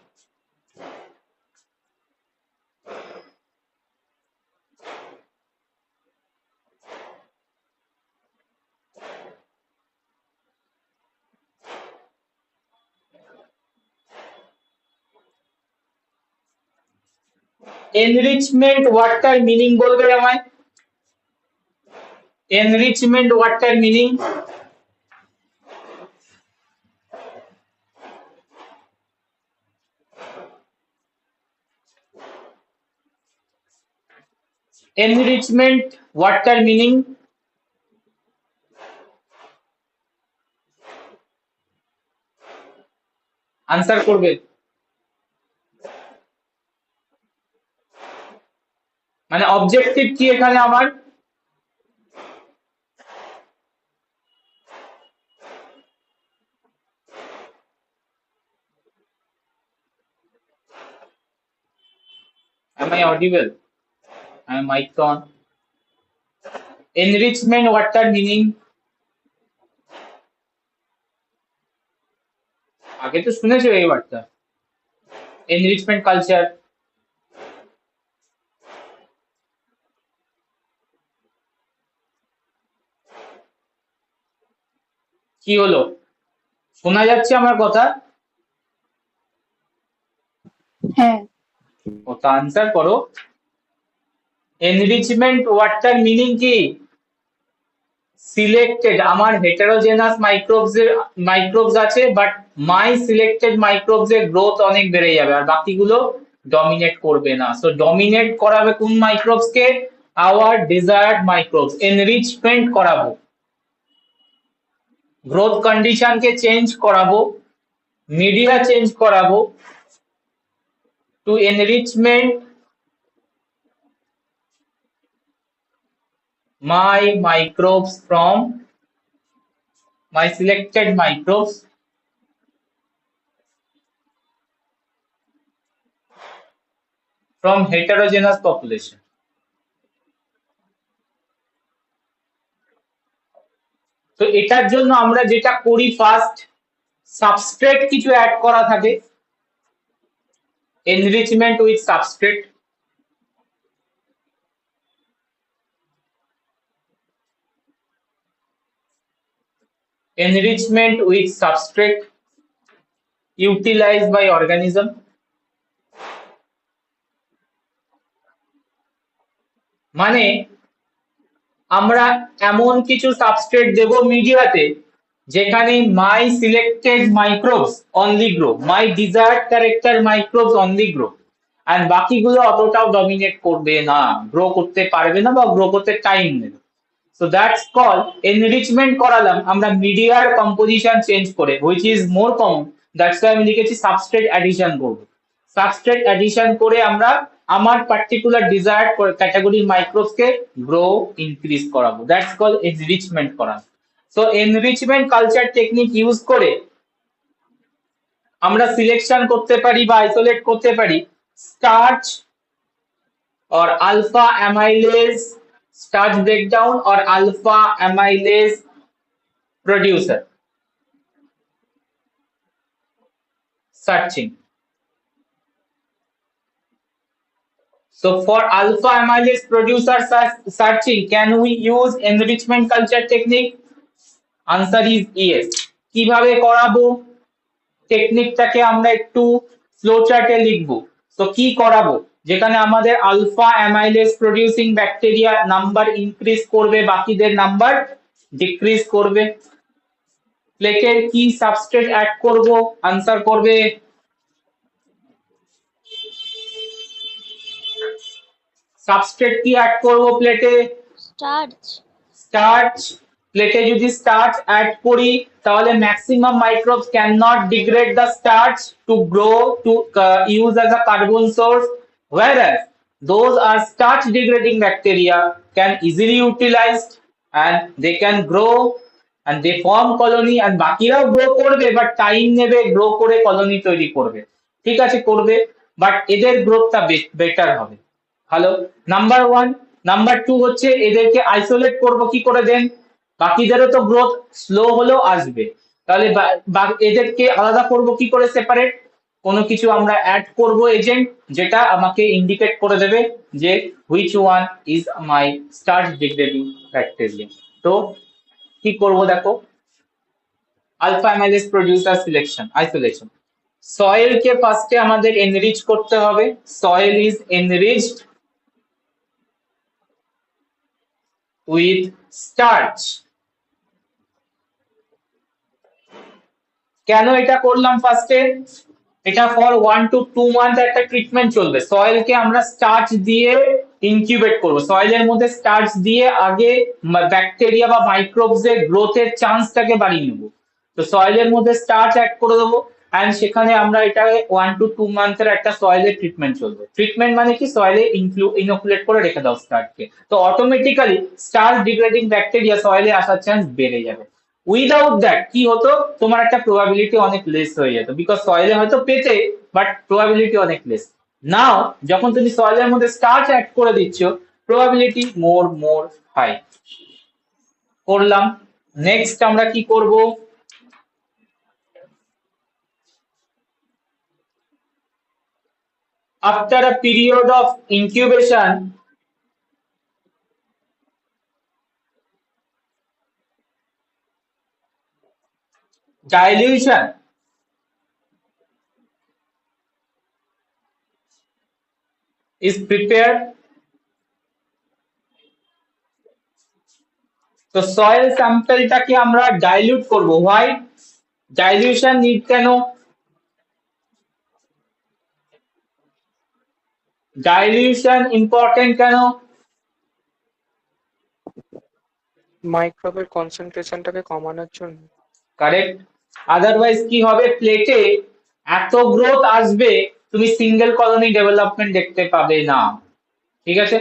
[SPEAKER 1] এনরিচমেন্ট ওয়ার্ডটার মিনিং বলবে আমায়? এনরিচমেন্ট ওয়ার্ডটার মিনিং? এনরিচমেন্ট ওয়ার্ডটার মিনিং? আনসার করবে। মানে অবজেক্টিভ কি এখানে আমার? Am I audible? I am mic on. Enrichment ওয়ার্ডটার মিনিং? আগে তো শুনেছো এই ওয়ার্ডটা, এনরিচমেন্ট কালচার। কি হলো, শোনা যাচ্ছে আমার কথা?
[SPEAKER 2] হ্যাঁ।
[SPEAKER 1] ও তা আনসার করো। এনরিচমেন্ট ওয়ার্ডটার মিনিং কি? সিলেক্টেড, আমার হেটারোজেনাস মাইক্রোবস আছে, বাট মাই সিলেক্টেড মাইক্রোবস এর গ্রোথ অনেক বেড়ে যাবে আর বাকিগুলো ডমিনেট করবে না। সো ডমিনেট করাবে কোন মাইক্রোবস কে? Our desired microbes. এনরিচমেন্ট করাবো, গ্রোথ কন্ডিশন কে চেঞ্জ করাবো, মিডিয়া চেঞ্জ করাবো to enrichment my microbes from my selected microbes from heterogeneous population. তো এটার জন্য আমরা যেটা করি, ফার্স্ট সাবস্ট্রেট কিছু অ্যাড করা থাকে, enrichment with substrate. enrichment with substrate utilized by organism। মানে আমরা এমন কিছু সাবস্ট্রেট দেব মিডিয়াতে যেখানে my selected microbes only grow, my desired character microbes only grow, আর বাকিগুলো অতটাও ডমিনেট করবে না, গ্রো করতে পারবে না বা গ্রো করতে টাইম নেবে। সো দ্যাটস কল এনরিচমেন্ট করালাম আমরা মিডিয়ার কম্পোজিশন চেঞ্জ করে, which is more common. That's why আমি লিখেছি সাবস্ট্রেট অ্যাডিশন করব। সাবস্ট্রেট অ্যাডিশন করে আমরা আমার পার্টিকুলার ডিজায়ার্ড ক্যাটাগরির মাইক্রোবস কে গ্রো ইনক্রিজ করাবো, দ্যাটস কল এনরিচমেন্ট করা। So enrichment culture technique use করে আমরা সিলেকশন করতে পারি বা আইসোলেট করতে পারি starch or alpha amylase starch breakdown or alpha amylase producer searching. So for alpha amylase producer searching, can we use enrichment culture technique? Answer is yes. কিভাবে করাবো টেকনিকটাকে আমরা একটু ফ্লো চার্টে লিখবো। তো কি করাবো, যেখানে আমাদের alpha amylase producing bacteria number increase করবে, বাকিদের নাম্বার ডিক্রিজ করবে। প্লেটের কি সাবস্ট্রেট অ্যাড করব, আনসার করবে। সাবস্ট্রেট কি অ্যাড করব প্লেটে?
[SPEAKER 4] স্টার্চ।
[SPEAKER 1] স্টার্চ। প্লেটে যদি স্টার্চ অ্যাড করি তাহলে maximum microbes can not degrade the starch to grow to use as a carbon source, whereas those are starch degrading bacteria can easily utilized and they can grow and they form colony, and বাকিরাও grow করবে but time নেবে grow করে colony তৈরি করবে। ঠিক আছে করবে, but এদের গ্রোথটা বেটার হবে। ভালো, নাম্বার ওয়ান। নাম্বার টু হচ্ছে এদেরকে আইসোলেট করব কি করে দেন, বাকিদেরও তো গ্রোথ স্লো হলেও আসবে, তাহলে এদেরকে আলাদা করব কি করে, সেপারেট কোনো কিছু আমরা অ্যাড করব এজেন্ট যেটা আমাকে ইন্ডিকেট করে দেবে যে which one is my starch degrading bacteria. তো কি করব দেখো, alpha amylase producer selection isolation. Soil কে ফার্স্টে আমাদের এনরিচ করতে হবে, soil is enriched with starch। কেন এটা করলাম ফার্স্টে, এটা ফর 1 to 2 মান্থ একটা ট্রিটমেন্ট চলবে। সয়েলকে আমরা স্টার্চ দিয়ে ইনকিউবেট করব, সয়েলের মধ্যে স্টার্চ দিয়ে আগে ব্যাকটেরিয়া বা মাইক্রোবস এর গ্রোথের চান্সটাকে বাড়িয়ে নেব। তো সয়েলের মধ্যে স্টার্চ অ্যাড করে দেবো এন্ড সেখানে আমরা এটা 1 to 2 মান্থের একটা সয়েলের ট্রিটমেন্ট চলবে। ট্রিটমেন্ট মানে কি, সয়েলে ইনোকুলেট করে রেখে দাও স্টার্চকে, তো অটোমেটিক্যালি স্টার্চ ডিগ্রেডিং ব্যাকটেরিয়া সয়েলে আসার চান্স বেড়ে যাবে। উইদাউট দ্যাট কি হতো, তোমার একটা প্রবাবিলিটি অনেক লেস হয়ে যেত, বিকজ সয়েলে হয়তো পেতে বাট প্রবাবিলিটি অনেক লেস। নাও যখন তুমি সয়েলের মধ্যে স্টার্চ অ্যাড করে দিচ্ছ, প্রবাবিলিটি মোর হাই। করলাম। নেক্সট আমরা কি করব, after a period of incubation dilution is prepared. তো সয়েল স্যাম্পলটাকে আমরা ডাইলিউট করব। হোয়াই ডাইলিউশন নিড কেন? ডাইলিউশন ইম্পর্টেন্ট কেন?
[SPEAKER 3] মাইক্রোবের কনসেন্ট্রেশনটাকে কমানোর জন্য।
[SPEAKER 1] কারেক্ট। আদারওয়াইজ কি হবে, প্লেটে এত গ্রোথ আসবে তুমি সিঙ্গেল কলোনি ডেভেলপমেন্ট দেখতে পাবে না। ঠিক আছে,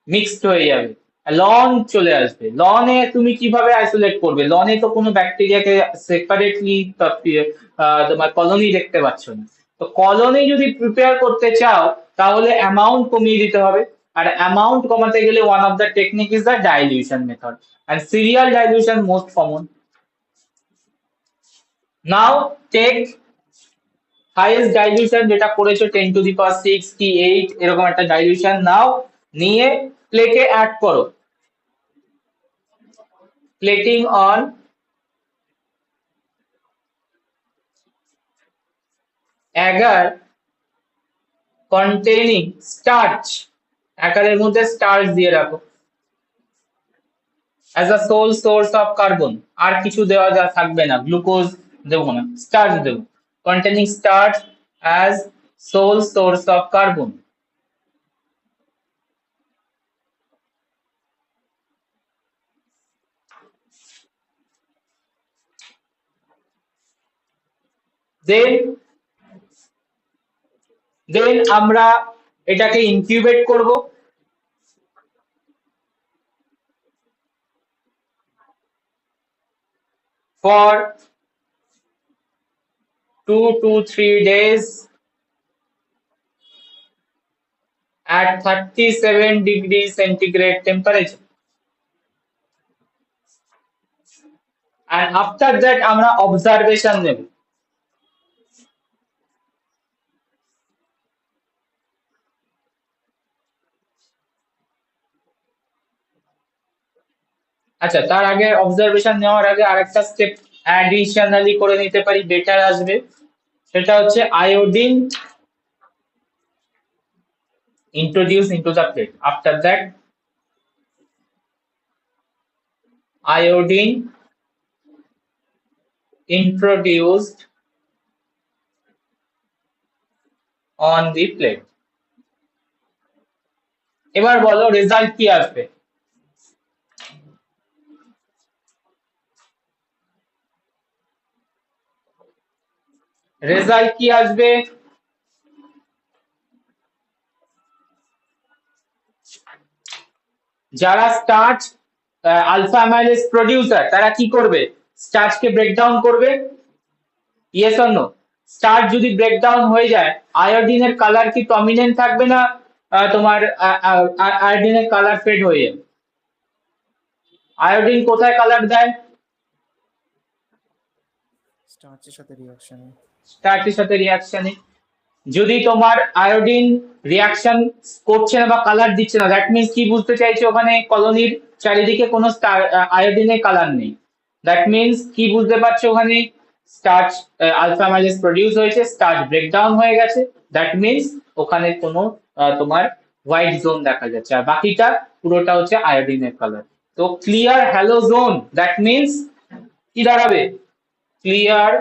[SPEAKER 1] মিক্সড হয়ে যাবে, লন চলে আসবে। লনে তুমি কিভাবে আইসোলেট করবে? লনে তো কোনো ব্যাকটেরিয়াকে সেপারেটলি তোমার কলোনি দেখতে পাচ্ছ না। তো কলোনি যদি প্রিপেয়ার করতে চাও তাহলে অ্যামাউন্ট কমিয়ে দিতে হবে, আর অ্যামাউন্ট কমাতে গেলে one of the technique is the dilution method, and serial dilution most common. Now take highest dilution যেটা করেছো 10 to the power 6 কি 8 এরকম একটা ডাইলিউশন নাও, নিয়ে প্লেটে অ্যাড করো। Plating on agar containing starch, agar-এর মধ্যে স্টার্চ দিয়ে রাখো as a sole source of carbon। আর কিছু দেওয়া যা থাকবে না, গ্লুকোজ দেবো না, স্টার্চ দেবো। containing starch as sole source of carbon। দেন আমরা এটাকে ইনকিউবেট করব। for 2 to 3 days at 37 degrees centigrade temperature, and after that আমরা অবজারভেশন নেব। আচ্ছা, তার আগে অবজারভেশন নেওয়ার আগে আরেকটা স্টেপ অ্যাডিশনালি করে নিতে পারি, বেটার আসবে। সেটা হচ্ছে iodine introduced into the plate. After that, iodine introduced on the plate. এবার বলো রেজাল্ট কি আসবে? রেজাল্ট কি আসবে? যারা স্টার্চ আলফা অ্যামাইলেজ প্রোডিউসার তারা কি করবে? স্টার্চকে ব্রেকডাউন করবে। Yes or no? স্টার্চ যদি ব্রেকডাউন হয়ে যায়, আয়োডিনের কালার কি প্রমিনেন্ট থাকবে না তোমার আয়োডিনের কালার ফেড হয়ে যাবে? আয়োডিন কোথায় কালার দেয়?
[SPEAKER 4] স্টার্চের সাথে রিঅ্যাকশনে।
[SPEAKER 1] স্টার্চের সাথে রিঅ্যাকশনে। যদি তোমার আয়োডিন রিঅ্যাকশন করছে না বা কালার দিচ্ছে না, দ্যাট মিনস কি বুঝতে চাইছে? ওখানে কলোনির চারিদিকে কোনো আয়োডিনের কালার নেই। দ্যাট মিনস কি বুঝতে পারছো? ওখানে স্টার্চ আলফা অ্যামাইলেজ প্রডিউস হয়েছে, স্টার্চ ব্রেকডাউন হয়ে গেছে। দ্যাট মিনস ওখানে কোনো তোমার হোয়াইট জোন দেখা যাচ্ছে, আর বাকিটা পুরোটা হচ্ছে আয়োডিনের কালার। তো clear hello zone, that means কি দাঁড়াবে? Clear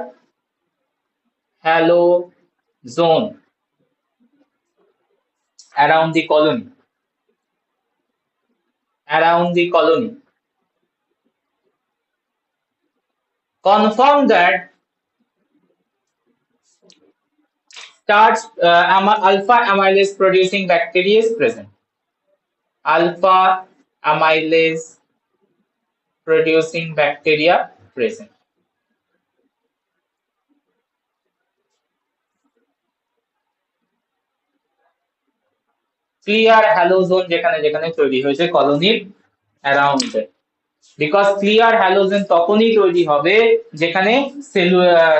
[SPEAKER 1] hello zone around the colony, around the colony. Confirm that starch alpha amylase producing bacteria is present. Alpha amylase producing bacteria present. Clear hello zone যেখানে যেখানে তৈরি হয়েছে কলোনির অ্যারাউন্ডে। Because clear halogen তখনই তৈরি হবে যেখানে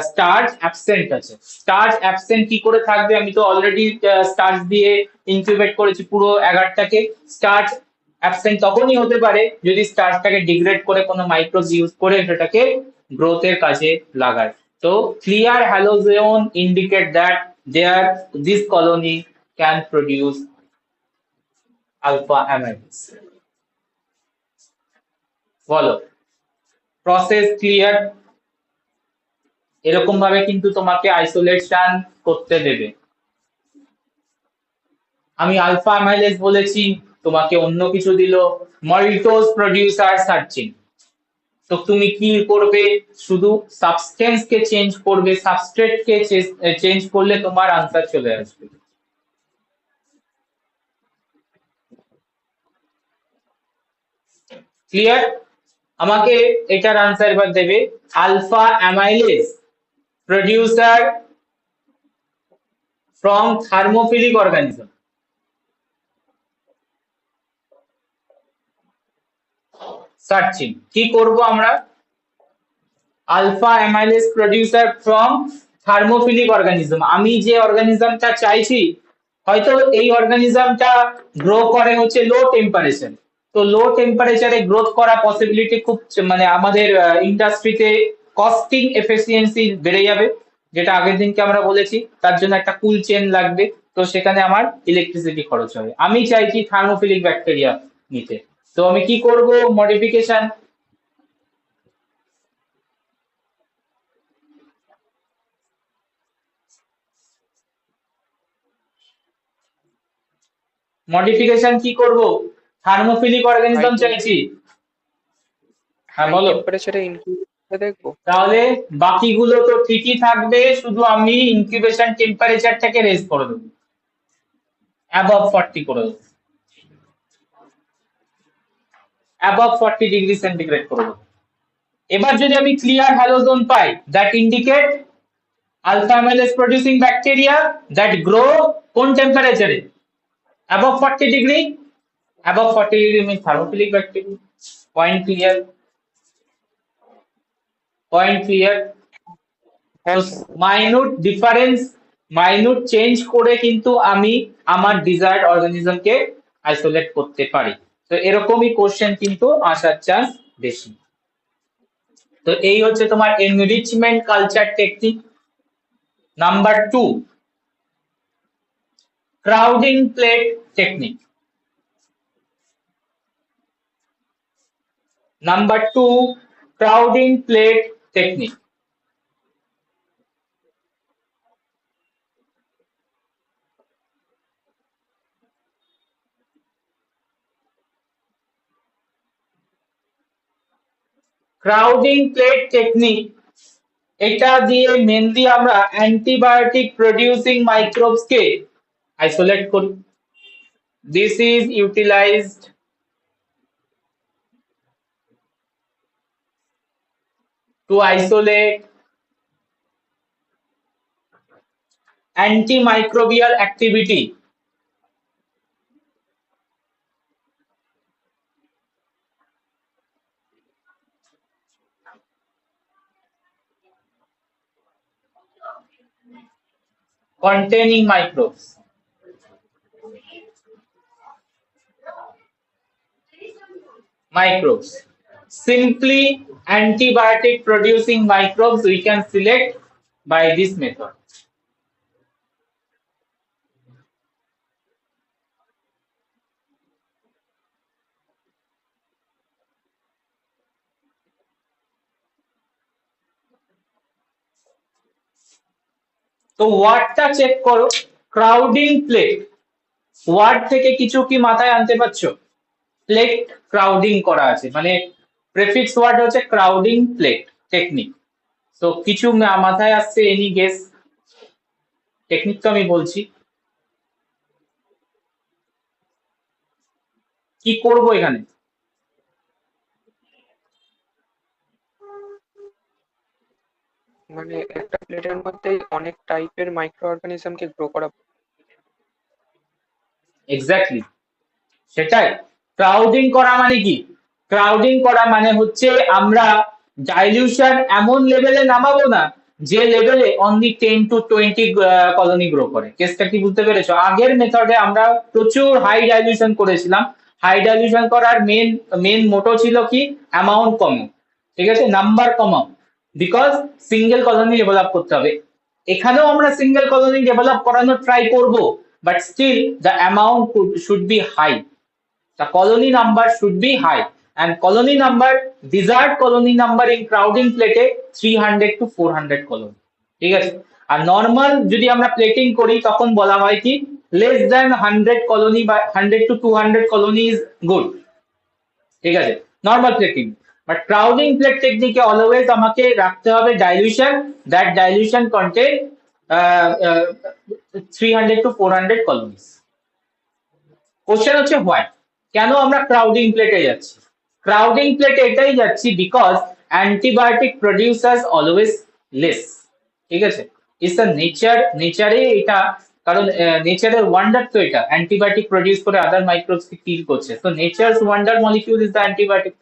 [SPEAKER 1] স্টার্চ অ্যাবসেন্ট আছে। স্টার্চ অ্যাবসেন্ট কি করে থাকবে? আমি তো অলরেডি স্টার্চ দিয়ে ইনকিউবেট করেছি পুরো অ্যাগারটাকে। স্টার্চ অ্যাবসেন্ট তখনই হতে পারে যদি স্টার্চটাকে ডিগ্রেড করে কোনো মাইক্রোবস ইউজ করে সেটাকে গ্রোথের কাজে লাগায়। So clear halogen indicate that this colony can produce alpha amylase. বলো প্রসেস ক্লিয়ার? এরকম ভাবে কিন্তু তোমাকে আইসোলেশন করতে দেবে। আমি আলফা অ্যামাইলেজ বলেছি, তোমাকে অন্য কিছু দিল, মাল্টোজ প্রোডিউসার সার্চিং। তো তুমি কি করবে? শুধু সাবস্টেন্স কে চেঞ্জ করবে, সাবস্ট্রেট কে চেঞ্জ করলে তোমার আনসার চলে আসবে। ক্লিয়ার? আমাকে এটার আনসার এবার দেবে, alpha amylase producer from thermophilic organism. Searching কি করব আমরা? Alpha amylase producer from thermophilic organism. আমি যে অর্গানিজমটা চাইছি, হয়তো এই অর্গানিজমটা গ্রো করে হচ্ছে লো টেম্পারেচার। তো লো টেম্পারেচারে গ্রোথ করা পসিবিলিটি খুব, মানে আমাদের ইন্ডাস্ট্রিতে কস্টিং এফিসিয়েন্সি বেড়ে যাবে, যেটা আগের দিনকে আমরা বলেছি। তার জন্য একটা কুল চেন লাগবে, তো সেখানে আমার ইলেকট্রিসিটি খরচ হবে। আমি চাইছি থার্মোফিলিক ব্যাকটেরিয়া নিতে, তো আমি কি করব? মডিফিকেশন। মডিফিকেশন কি করব? থার্মোফিলিক অর্গানিজম চাইছি। হ্যাঁ বলো।
[SPEAKER 3] টেম্পারেচারে ইনকিউবেটর দেখবো।
[SPEAKER 1] তাহলে বাকিগুলো তো ঠিকই থাকবে, শুধু আমি ইনকিউবেশন টেম্পারেচারটাকে রেজ করে দেবো, অ্যাবভ 40 করে দেবো, অ্যাবভ 40 ডিগ্রি সেন্টিগ্রেড করে দেবো। এবার যদি আমি ক্লিয়ার হ্যালোজেন পাই, that indicate alpha amylase producing bacteria that grow কোন টেম্পারেচারে? Above 40 degree. Above 40 degree means thermophilic bacteria. Point clear? Point clear?
[SPEAKER 3] হ্যাঁ
[SPEAKER 1] মাইনুট ডিফারেন্স, মাইনুট চেঞ্জ করে কিন্তু আমি আমার ডিজায়ার্ড অর্গানিজমকে আইসোলেট করতে পারি। তো এরকমই কোশ্চেন কিন্তু আসার চান্স বেশি। তো এই হচ্ছে তোমার enrichment culture technique. Number 2, crowding plate technique. Number 2, crowding plate technique. Crowding plate technique, এটা দিয়ে মেনলি আমরা অ্যান্টিবায়োটিক প্রোডিউসিং মাইক্রোবস কে আইসোলেট করি। This is utilized to isolate antimicrobial activity containing microbes. Simply antibiotic producing microbes we can select by this method. তো ওয়ার্ডটা check করো, crowding plate. Word থেকে কিছু কি মাথায় আনতে পারছো? প্লেট ক্রাউডিং করা আছে, মানে প্রেফিক্স ওয়ার্ড হচ্ছে ক্রাউডিং প্লেট টেকনিক। তো কিছু মাথায় আসছে? Any guess? টেকনিক তো আমি বলছি, কি করব এখানে?
[SPEAKER 3] মানে একটা প্লেটের মধ্যে অনেক টাইপের মাইক্রো অর্গানিজমকে গ্রো করা।
[SPEAKER 1] এক্স্যাক্টলি সেটাই। ক্রাউডিং করা মানে কি? ক্রাউডিং করা মানে হচ্ছে আমরা ডাইলিউশন এমন লেভেলে নামাবো না যে লেভেলে অনলি 10 to 20 কলোনি গ্রো করে। কেসটা কি বুঝতে পেরেছো? আগের মেথডে আমরা প্রচুর হাই ডাইলিউশন করেছিলাম। হাই ডাইলিউশন করার মেন মোটো ছিল কি? অ্যামাউন্ট কমাও, ঠিক আছে, নাম্বার কমাও। বিকজ সিঙ্গেল কলোনি ডেভেলপ করতে হবে। এখানেও আমরা সিঙ্গেল কলোনি ডেভেলপ করানোর ট্রাই করব, but still the amount should be high, the colony number should be high, and colony number, desired colony number in crowding plate 300 to 400 colony, ঠিক আছে। আর normal যদি আমরা প্লেটিং করি তখন বলা হয় কি less than 100 colony বা 100 to 200 colony is good, ঠিক আছে, normal plating. But crowding plate টেকনিকে অলওয়েজ আমাকে রাখতে হবে dilution, that dilution contain 300 to 400 colonies। Question হচ্ছে হোয়াই, কেন আমরা ক্রাউডিং প্লেটে যাচ্ছি? ক্রাউডিং প্লেটে এটাই যাচ্ছি because antibiotic producers always less, ঠিক আছে। ইটস দ্য নেচারে এটা, কারণ নেচারের ওয়ান্ডার তো এটা, অ্যান্টিবায়োটিক প্রডিউস করে আদার মাইক্রোবস কে কিল করছে। তো nature's wonder molecule is the antibiotic.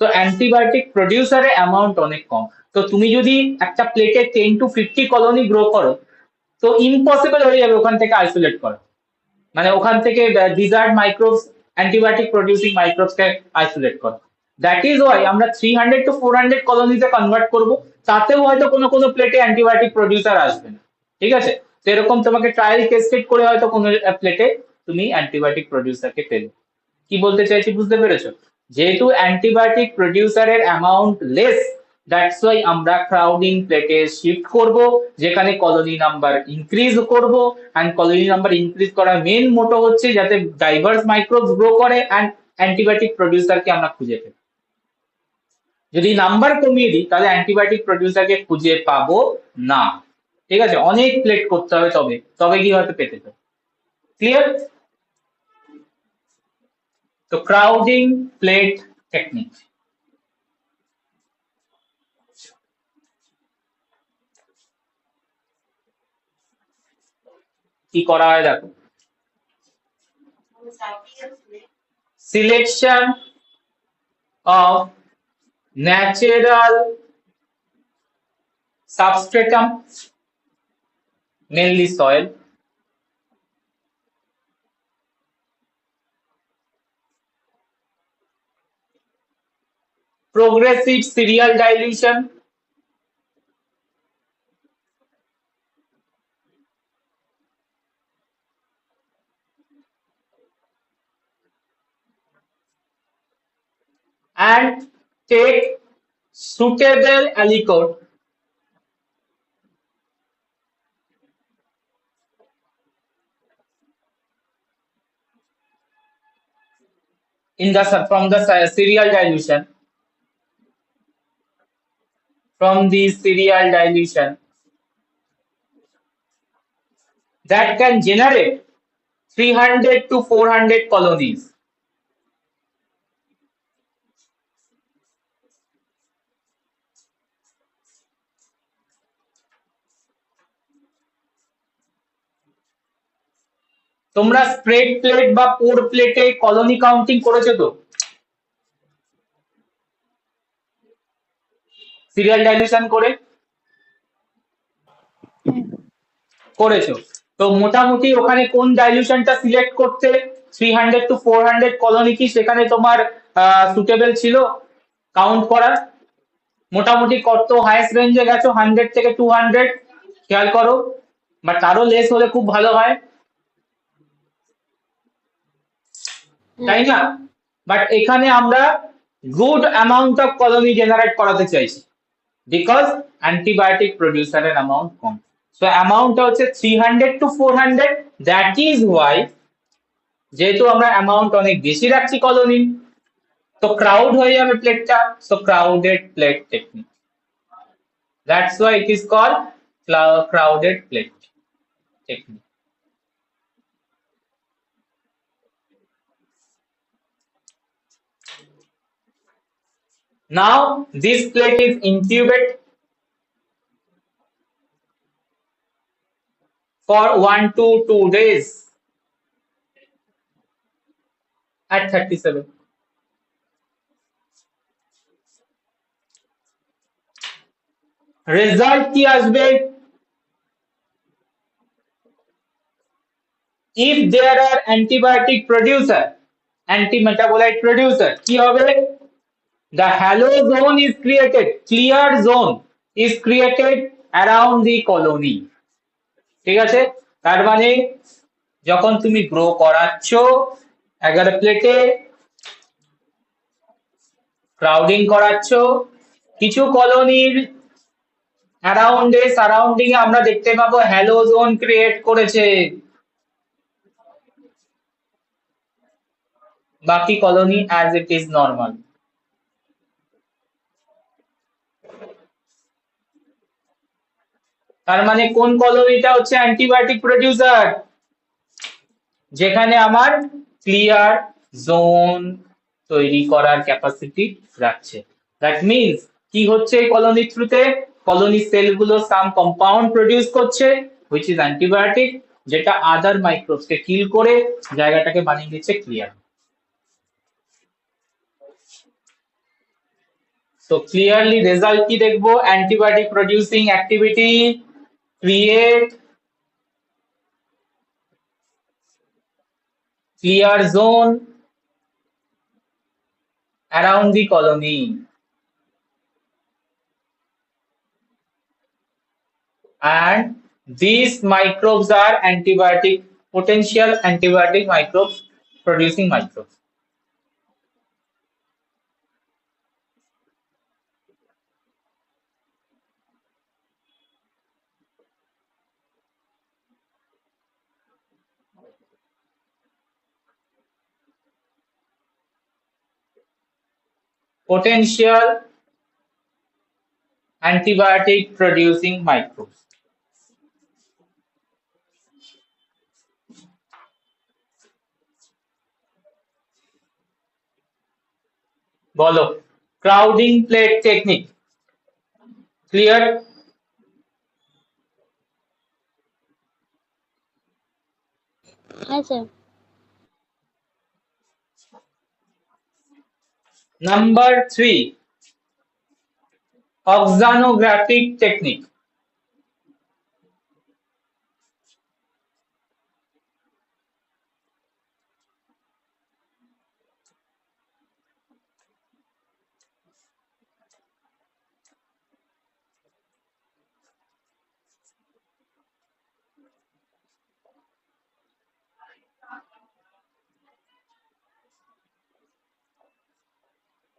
[SPEAKER 1] তো অ্যান্টিবায়োটিক প্রডিউসারের অ্যামাউন্ট অনেক কম। তো তুমি যদি একটা প্লেটে 10 to 50 কলোনি গ্রো করো, তো ইম্পসিবল হয়ে যাবে ওখান থেকে আইসোলেট করা, মানে ওখান থেকে ডিজার্ড মাইক্রোবস, অ্যান্টিবায়োটিক প্রডিউসিং মাইক্রোবস কে আইসোলেট করা। দ্যাট ইজ ওয়াই আমরা 300 to 400 কলোনিতে কনভার্ট করব, তাতেও হয়তো কোনো প্লেটে অ্যান্টিবায়োটিক প্রডিউসার আসবে না, ঠিক আছে। তো এরকম তোমাকে ট্রায়াল টেস্টেড করে হয়তো কোনো প্লেটে তুমি অ্যান্টিবায়োটিক প্রডিউসারকে পেলে। কি বলতে চাইছি বুঝতে পেরেছো? যেহেতু অ্যান্টিবায়োটিক প্রডিউসারের অ্যামাউন্ট লেস, দ্যাটস ওয়াই আমরা ক্রাউডিং প্লেটে শিফট করব, যেখানে কলোনি নাম্বার ইনক্রিজ করব। এন্ড কলোনি নাম্বার ইনক্রিজ করার মেন মোটো হচ্ছে যাতে ডাইভার্স মাইক্রোবস গ্রো করে এন্ড অ্যান্টিবায়োটিক প্রডিউসারকে আমরা খুঁজে পাই। যদি নাম্বার কমিয়ে দিই তাহলে অ্যান্টিবায়োটিক প্রডিউসারকে খুঁজে পাবো না, ঠিক আছে। অনেক প্লেট করতে হবে, তবে কি হয়তো পেতে পারে। ক্লিয়ার? তো ক্রাউডিং প্লেট টেকনিক, কি করা হয় দেখো। Selection of natural substratum, mainly soil, progressive serial dilution, and take suitable aliquot in the from the serial dilution, from the serial dilution that can generate 300 to 400 colonies. তোমরা spread plate বা পোর প্লেটে colony counting করেছো তো? Serial dilution করে করেছো তো মোটামুটি ওখানে কোন ডাইলিউশনটা সিলেক্ট করতে 300 to 400 কলোনি কি সেখানে তোমার সুটেবল ছিল কাউন্ট করার? মোটামুটি কত হাইয়েস্ট রেঞ্জে গেছো? 100 থেকে 200 খেয়াল করো, বা তারও লেস হলে খুব ভালো হয়, তাই না? বাট এখানে আমরা good amount of colony generate করাতে চাইছি বিকজ অ্যান্টিবায়োটিক প্রডিউসারের অ্যামাউন্ট কম। সো অ্যামাউন্টটা হচ্ছে 300 to 400, দ্যাট ইজ ওয়াই, যেহেতু আমরা অ্যামাউন্ট অনেক বেশি রাখছি কলোনি, তো ক্রাউড হয়ে যাবে প্লেটটা, so crowded plate technique, that's why it is called crowded plate technique. Now this plate is incubated for 1 to 2 days at 37. Result কি আসবে? If there are antibiotic producer, anti-metabolite producer, কি হবে? The halo zone is created, clear zone is created around the colony. ঠিক আছে, তার মানে যখন তুমি গ্রো করাচ্ছ 11 প্লেটে ক্রাউডিং করাচ্ছ, কিছু কলোনির অ্যারাউন্ডে সারাউন্ডিং এ আমরা দেখতে পাবো হ্যালো জোন ক্রিয়েট করেছে, বাকি colony as it is normal. তার মানে কোন কলোনিটা হচ্ছে অ্যান্টিবায়োটিক প্রডিউসার, যেখানে আমার ক্লিয়ার জোন তৈরি করার ক্যাপাসিটি রাখছে। দ্যাট মিনস কি হচ্ছে এই কলোনির থ্রুতে, কলোনি সেলগুলো সাম কম্পাউন্ড প্রডিউস করছে হুইচ ইজ অ্যান্টিবায়োটিক, যেটা আদার মাইক্রোবস কে কিল করে জায়গাটাকে বানিয়ে দিচ্ছে ক্লিয়ার। So clearly result কি দেখবো, antibiotic producing activity create clear zone around the colony and these microbes are antibiotic potential antibiotic microbes producing microbes. Potential antibiotic producing microbes. বলো, crowding plate technique clear?
[SPEAKER 5] হ্যাঁ sir.
[SPEAKER 1] Number 3, oxanographic technique.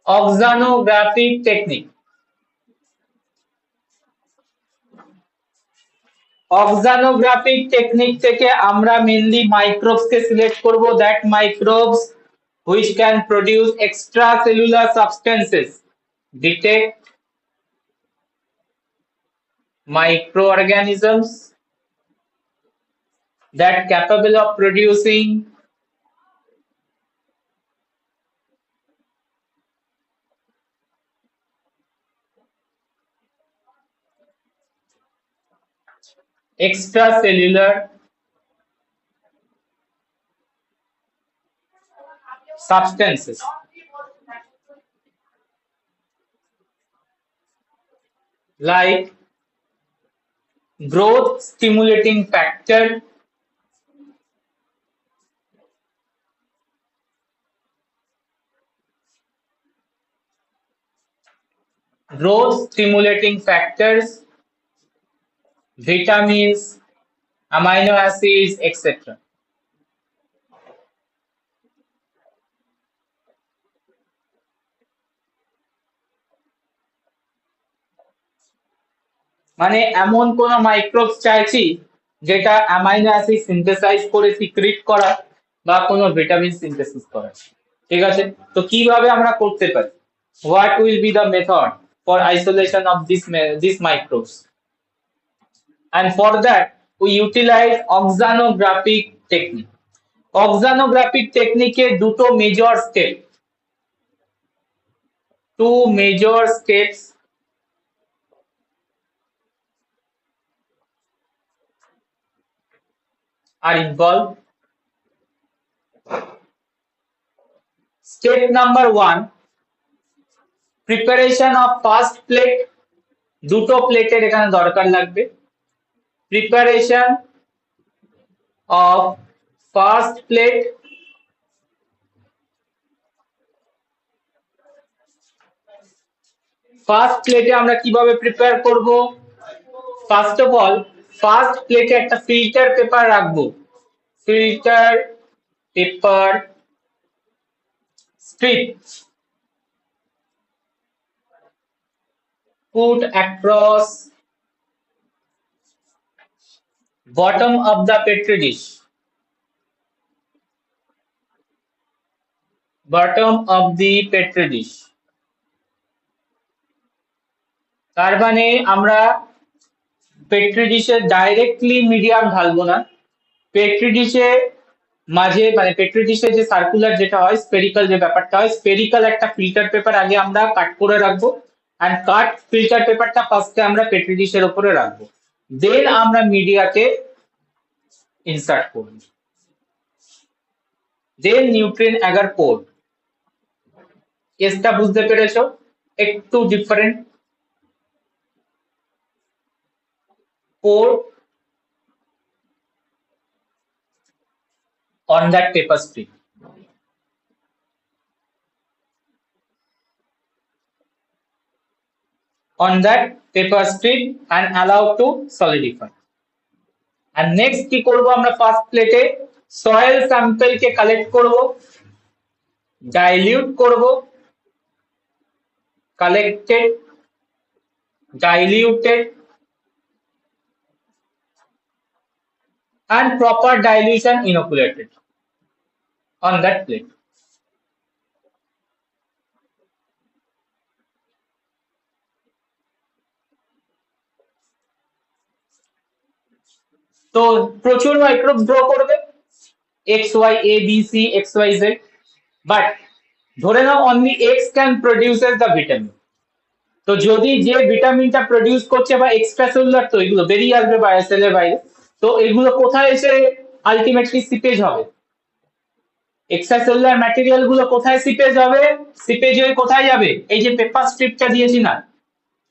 [SPEAKER 1] Oxanographic technique. Oxanographic technique থেকে আমরা mainly microbes কে select করব, that microbes which can produce extracellular substances, detect microorganisms that capable of producing extracellular substances like growth stimulating factor, growth stimulating factors, vitamins, amino acids, etc. মানে এমন কোন microbes চাইছি যেটা amino acid synthesise করে secrete করা বা কোনো vitamin synthesis করা। ঠিক আছে, তো কিভাবে আমরা করতে পারি, what will be the method for isolation of these microbes, and for that we utilize oxanographic technique. Oxanographic technique এ দুটো major step, two major steps are involved. Step number 1, preparation of first plate. দুটো প্লেটের এখানে দরকার লাগবে, preparation of first plate first প্লেটে আমরা কিভাবে prepare করব? ফার্স্ট অফ অল ফার্স্ট প্লেটে একটা ফিল্টার পেপার রাখবো, filter paper strip put across bottom of the petri dish, bottom of the petri dish। তার মানে আমরা পেট্রি ডিশে ডাইরেক্টলি মিডিয়াম ঢালবো না, পেট্রি ডিশে মাঝে মানে পেট্রি ডিশে যে সার্কুলার যেটা হয় স্পেরিক্যাল যে ব্যাপারটা হয়, স্পেরিক্যাল একটা ফিল্টার পেপার আগে আমরা কাট করে রাখবো, এন্ড কাট ফিল্টার পেপারটা ফার্স্টে আমরা পেট্রি ডিশের উপরে রাখবো, দেন আমরা মিডিয়াকে ইনসার্ট করব, দেন নিউট্রিয়েন্ট অ্যাগার পোর। কেসটা বুঝতে পেরেছো? একটু different. Poor on that paper strip, on that paper strip and allow to solidify। and next কি করব আমরা ফার্স্ট প্লেটে সয়েল স্যাম্পল কে কালেক্ট করব, ডাইলিউট করব, collected, diluted and proper dilution inoculated on that plate। তো প্রচুর মাইক্রোবস গ্রো করবে, X Y A B C X Y Z, but ধরে নাও only X can produces the vitamin. তো যদি যে ভিটামিনটা প্রডিউস করছে বা এক্সট্রা সেলুলার, তো এগুলো বেরিয়ে আসবে সেলের বাইরে, তো এগুলো কোথায় এসে আলটিমেটলি সিপেজ হবে? এক্সট্রা সেলুলার ম্যাটেরিয়াল গুলো কোথায় সিপেজ হবে? সিপেজ হয়ে কোথায় যাবে? এই যে পেপার স্ট্রিপটা দিয়েছি না,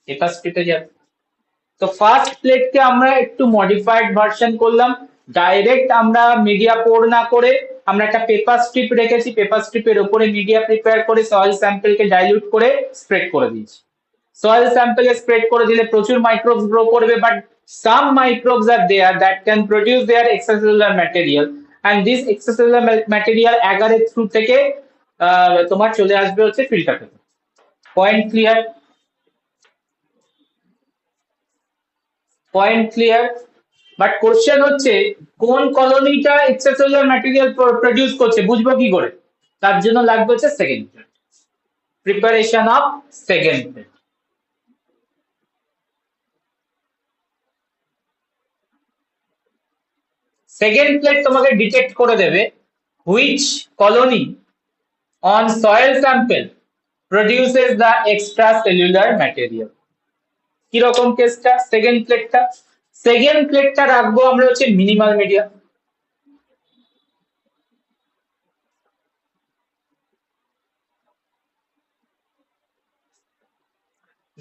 [SPEAKER 1] পেপার স্ট্রিপে যাবে। তো ফার্স্ট প্লেটকে আমরা একটু মডিফাইড ভার্সন করলাম, ডাইরেক্ট আমরা মিডিয়া পোর না করে আমরা একটা পেপার স্ট্রিপ রেখেছি, পেপার স্ট্রিপের উপরে মিডিয়া প্রিপেয়ার করে সয়েল স্যাম্পলকে ডাইলিউট করে স্প্রেড করে দিয়েছি। সয়েল স্যাম্পলে স্প্রেড করে দিলে প্রচুর মাইক্রোবস গ্রো করবে, but some microbes are there that can produce their extracellular material, and this extracellular material agar-এর থ্রু থেকে তোমার চলে আসবে হচ্ছে ফিল্টার থেকে। Point clear? Point clear? But question হচ্ছে কোন কলোনিটা এক্সট্রাসেলুলার ম্যাটেরিয়াল প্রডিউস করছে বুঝবো কি করে? তার জন্য লাগবে হচ্ছে second plate, preparation of second plate. Second plate তোমাকে ডিটেক্ট করে দেবে which colony on soil sample produces the extracellular material. কিরকম কেসটা? সেকেন্ড প্লেটটা, সেকেন্ড প্লেটটা রাখবো আমরা হচ্ছে minimal media,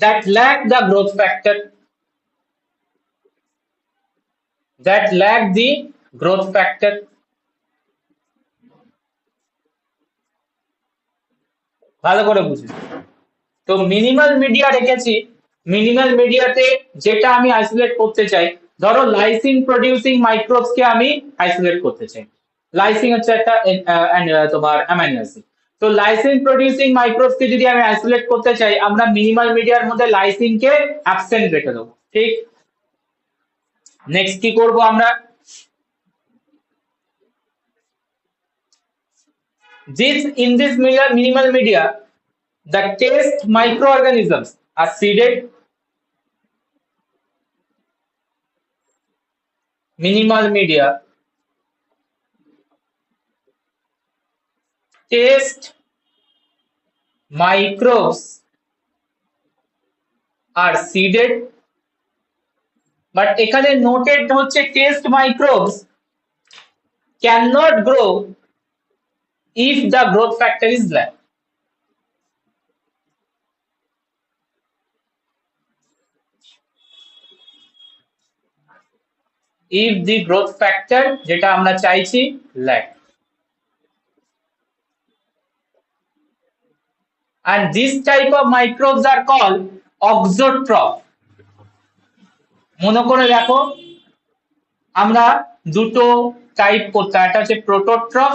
[SPEAKER 1] that lack the growth factor, that lack the growth factor। ভালো করে বুঝি। তো মিনিমাল মিডিয়া রেখেছি, মিনিমাল মিডিয়াতে যেটা আমি আইসোলেট করতে চাই, ধরো লাইসিন প্রডিউসিং মাইক্রোবস কে আমি আইসোলেট করতে চাই। লাইসিন হচ্ছে একটা তোমার অ্যামাইনো অ্যাসিড, তো লাইসিন প্রডিউসিং মাইক্রোবস কে যদি আমি আইসোলেট করতে চাই, আমরা মিনিমাল মিডিয়ার মধ্যে লাইসিন কে অ্যাবসেন্ট রেখে দেবো, ঠিক? নেক্সট কি করব আমরা? in this minimal media the test microorganisms are seeded, minimal media test microbes are seeded, but এখানে নোটেড হচ্ছে test microbes cannot grow if the growth factor is lack। if the growth factor যেটা আমরা চাইছি lack, and this type of microbes are called অক্সোট্রফ। মনে করে দেখো আমরা দুটো টাইপ করতাম, একটা হচ্ছে প্রোটোট্রফ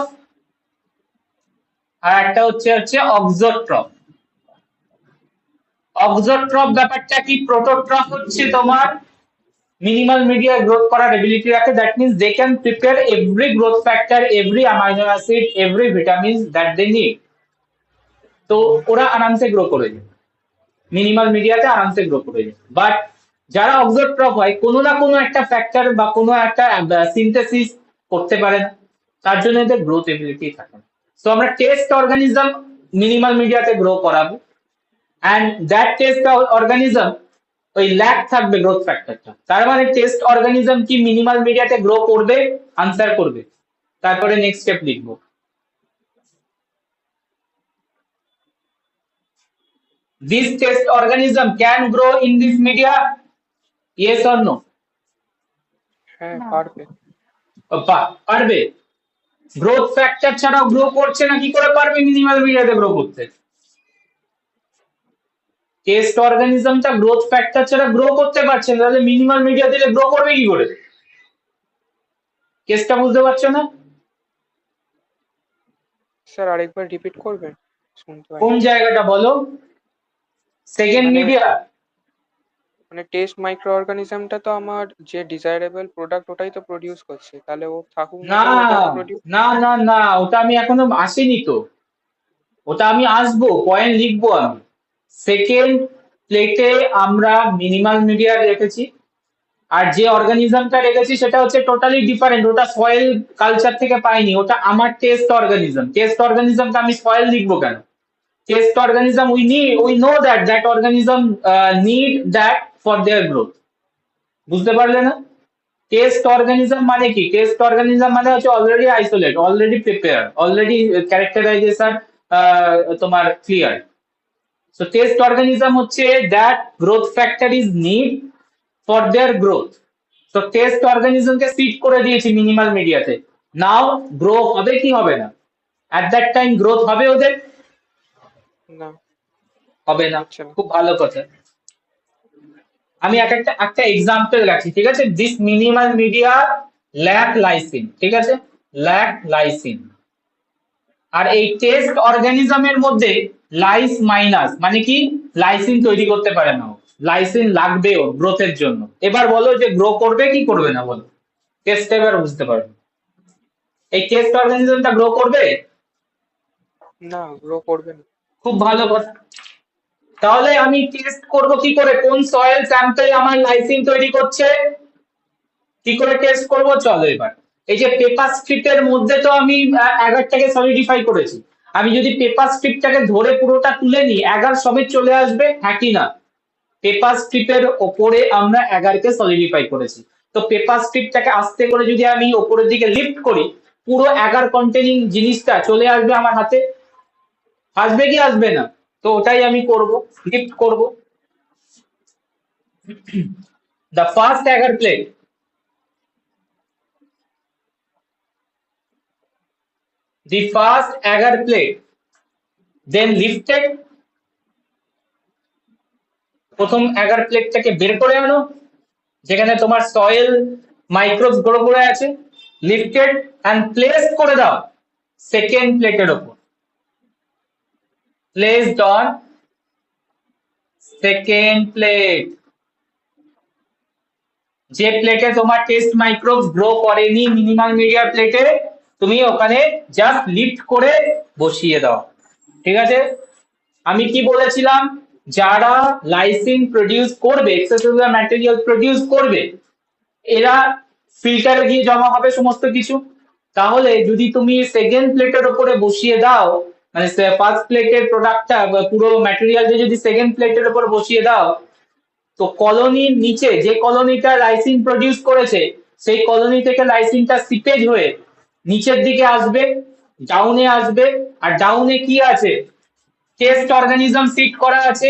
[SPEAKER 1] আর একটা হচ্ছে অক্সোট্রফ। অক্সোট্রফ ব্যাপারটা কি? প্রোটোট্রফ হচ্ছে তোমার মিনিমাল মিডিয়া গ্রোথ করার এবিলিটি রাখে, that means they can prepare every growth factor, every amino acid, every vitamin that they need. তো ওরা আরামসে গ্রো করে যায়, মিনিমাল মিডিয়াতে আরামসে গ্রো করে যায়। বাট যারা অক্সোট্রফ হয় কোনো না কোনো একটা ফ্যাক্টর বা কোনো একটা সিনথেসিস করতে পারে না, তার জন্য এদের গ্রোথ এবিলিটি থাকে না। সো আমরা টেস্ট অর্গানিজম মিনিমাল মিডিয়াতে গ্রো করাবো, অ্যান্ড দ্যাট টেস্ট অর্গানিজম ওই ল্যাক থাকবে গ্রোথ ফ্যাক্টরটা। তার মানে টেস্ট অর্গানিজম কি মিনিমাল মিডিয়াতে গ্রো করবে? আনসার করবে। তারপরে নেক্সট স্টেপ লিখবো। This test organism can grow in this media? Yes or no?
[SPEAKER 3] হ্যাঁ,
[SPEAKER 2] না।
[SPEAKER 3] পারবে।
[SPEAKER 1] পারবে। গ্রোথ ফ্যাক্টর ছাড়াও গ্রো করছে না, কি করে পারবে মিনিমাল মিডিয়াতে গ্রো করতে? টেস্ট অর্গানিজমটা গ্রোথ ফ্যাক্টর ছাড়া গ্রো করতে পারছে না, তাহলে মিনিমাল মিডিয়া দিলে গ্রো করবে কি করে? কেসটা বুঝতে পারছো না?
[SPEAKER 3] স্যার আরেকবার রিপিট করবেন, শুনতে
[SPEAKER 1] কোন
[SPEAKER 3] পাইনি।
[SPEAKER 1] জায়গাটা বলো? সেকেন্ড
[SPEAKER 3] মানে
[SPEAKER 1] মিডিয়া?
[SPEAKER 3] মানে টেস্ট মাইক্রো অর্গানিজমটা তো আমার যে ডিজায়ারেবল প্রোডাক্ট ওটাই তো প্রডিউস করছে, তাহলে ও থাকুক না
[SPEAKER 1] না
[SPEAKER 3] থাকুক ওটা তো প্রডিউস।
[SPEAKER 1] না না না, ওটা আমি এখনো আসিনি তো, ওটা আমি আসবো, পয়েন্ট লিখবো আমি। সেকেন্ড প্লেটে আমরা মিনিমাল মিডিয়া রেখেছি, আর যে অর্গানিজমটা রেখেছি সেটা হচ্ছে টোটালি ডিফারেন্ট, ওটা সয়েল কালচার থেকে পাইনি, ওটা আমার টেস্ট অর্গানিজম। টেস্ট অর্গানিজমটা আমি সয়েল লিখবো কেন? Test organism we know that that organism need that for their growth. বুঝতে পারলে না? টেস্ট অর্গানিজম মানে কি? টেস্ট অর্গানিজম মানে হচ্ছে already isolate, already prepare, already characterisation তোমার ক্লিয়ার। সো টেস্ট অর্গানিজম হচ্ছে that growth factor is need for their growth. তো টেস্ট অর্গানিজমকে ফিট করে দিয়েছি মিনিমাল মিডিয়াতে, নাও গ্রো হবে কি হবে না? অ্যাট দ্যাট টাইম গ্রোথ হবে ওদের?
[SPEAKER 3] না,
[SPEAKER 1] হবে না।
[SPEAKER 3] হচ্ছে না।
[SPEAKER 1] খুব ভালো কথা। আমি একটা এক্সাম্পল রাখছি, ঠিক আছে? This minimal media lack lysine, ঠিক আছে? Lack lysine. আর এই টেস্ট অর্গানিজমের মধ্যে লাইস মাইনাস মানে কি? লাইসিন তৈরি করতে পারে না ও। লাইসিন লাগবে ওর গ্রোথের জন্য। এবার বলো যে গ্রো করবে কি করবে না, বলো। টেস্ট এবার বুঝতে পারবে। এই টেস্ট অর্গানিজমটা গ্রো করবে?
[SPEAKER 3] না, গ্রো করবে না।
[SPEAKER 1] খুব ভালো কথা। তাহলে আমি টেস্ট করব কি করে? কোন সয়েল স্যাম্পল আমার লাইসিন তৈরি করছে? কি করে টেস্ট করব? চলো এবার। এই যে পেপার স্ট্রিপের মধ্যে তো আমি অ্যাগারটাকে সলিডিফাই করেছি। আমি যদি পেপার স্ট্রিপটাকে ধরে পুরোটা তুলে নিই, অ্যাগার সবে চলে আসবে, হ্যাঁ কি না? পেপার স্ট্রিপের ওপরে আমরা অ্যাগারকে সলিডিফাই করেছি। তো পেপার স্ট্রিপটাকে আস্তে করে যদি আমি ওপরের দিকে লিফট করি, পুরো অ্যাগার কন্টেনিং জিনিসটা চলে আসবে আমার হাতে। আসবে কি আসবে না? তো ওটাই আমি করব, লিফট করব। The first Agar plate, the first agar plate then lifted। প্রথম অ্যাগার প্লেটটাকে বের করে আনো, যেখানে তোমার সয়েল মাইক্রোবস গ্রো করে আছে, লিফটেড অ্যান্ড প্লেস করে দাও সেকেন্ড প্লেটের ওপর। Placed on second plate. যে প্লেটে তোমার টেস্ট মাইক্রোবস গ্রো করেনি মিনিমাল মিডিয়া প্লেটে, তুমি ওখানে জাস্ট লিফট করে বসিয়ে দাও। ঠিক আছে? আমি কি বলেছিলাম? যারা লাইসিন প্রডিউস করবে, এক্সট্রাসেলুলার ম্যাটেরিয়াল প্রডিউস করবে, এরা ফিল্টারে গিয়ে জমা হবে সমস্ত কিছু। তাহলে যদি তুমি সেকেন্ড প্লেটের উপরে বসিয়ে দাও, মানে ফার্স্ট প্লেটের প্রোডাক্টটা পুরো ম্যাটেরিয়ালটা যদি সেকেন্ড প্লেটের উপর বসিয়ে দাও, তো কলোনির নিচে যে কলোনিটা লাইসিন প্রডিউস করেছে, সেই কলোনি থেকে লাইসিনটা সিপেজ হয়ে নিচের দিকে আসবে, ডাউনে আসবে। আর ডাউনে কি আছে? টেস্ট অর্গানিজম ফিট করা আছে।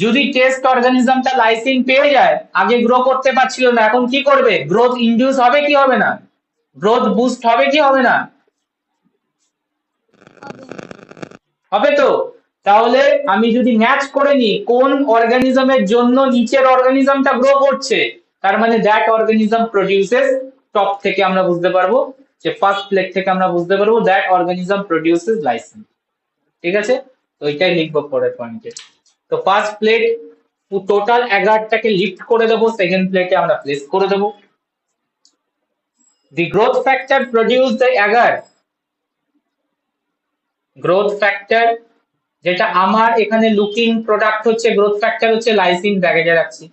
[SPEAKER 1] যদি টেস্ট অর্গানিজমটা লাইসিন পেয়ে যায়, আগে গ্রো করতে পারছিল না, এখন কি করবে? গ্রোথ ইনডিউস হবে কি হবে না? গ্রোথ বুস্ট হবে কি হবে না? হবে তো। তাহলে আমি যদি ম্যাচ করে নিই কোন অর্গানিজমের জন্য নিচের অর্গানিজমটা গ্রো করছে, তার মানে দ্যাট অর্গানিজম প্রডিউসেস, টপ থেকে আমরা বুঝতে পারবো যে ফার্স্ট প্লেট থেকে আমরা বুঝতে পারবো দ্যাট অর্গানিজম প্রডিউসেস লাইসিন। ঠিক আছে, তো এটাই লিখবো পরের পয়েন্টে। তো ফার্স্ট প্লেট টোটাল 11টাকে লিফট করে দেবো, সেকেন্ড প্লেটে আমরা প্লেস করে দেবো। The growth factor produce the agar, growth factor যেটা আমার এখানে লুকিং প্রোডাক্ট হচ্ছে, গ্রোথ ফ্যাক্টর হচ্ছে লাইসিন, ব্র্যাকেটে রাখছি।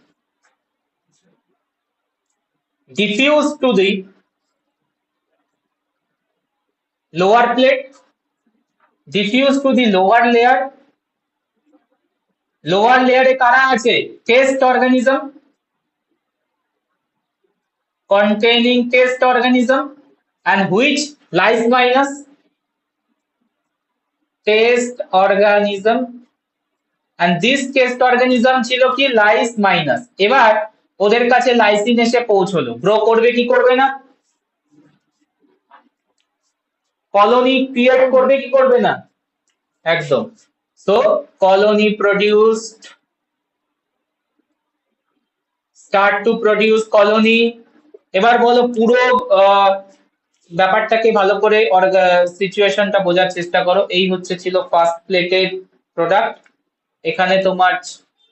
[SPEAKER 1] Diffuse to the lower plate, diffuse to the lower layer, lower লেয়ারে কারা আছে, test organism, containing test organism and which lies minus test organism and this test organism ছিল কি lines minus. এবার ওদের কাছে লাইসিন এসে পৌঁছলো, গ্রো করবে কি করবে না, কলোনি ক্রিয়েট করবে কি করবে না, একদম। So colony produced, start to produce colony. এবার বলো পুরো ব্যাপারটাকে ভালো করে সিচুয়েশনটা বোঝার চেষ্টা করো। এই হচ্ছে ছিল ফার্স্ট প্লেটের প্রোডাক্ট, এখানে তোমার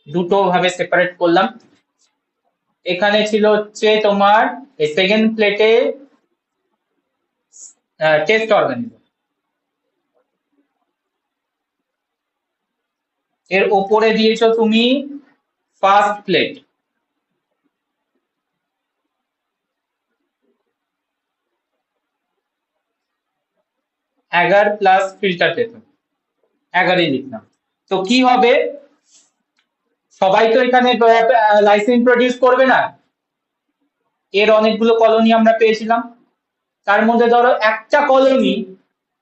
[SPEAKER 1] দুটো ভাবে সেপারেট করলাম। এখানে ছিল হচ্ছে তোমার সেকেন্ড প্লেটে টেস্ট অর্গানিজম, এর ওপরে দিয়েছো তুমি first plate. Agar plus filter টেথন, অ্যাগারই লিখলাম। তো কি হবে, সবাই তো এখানে লাইসিন প্রডিউস করবে না, এর অনেকগুলো কলোনি আমরা পেয়েছিলাম, তার মধ্যে ধরো একটা কলোনি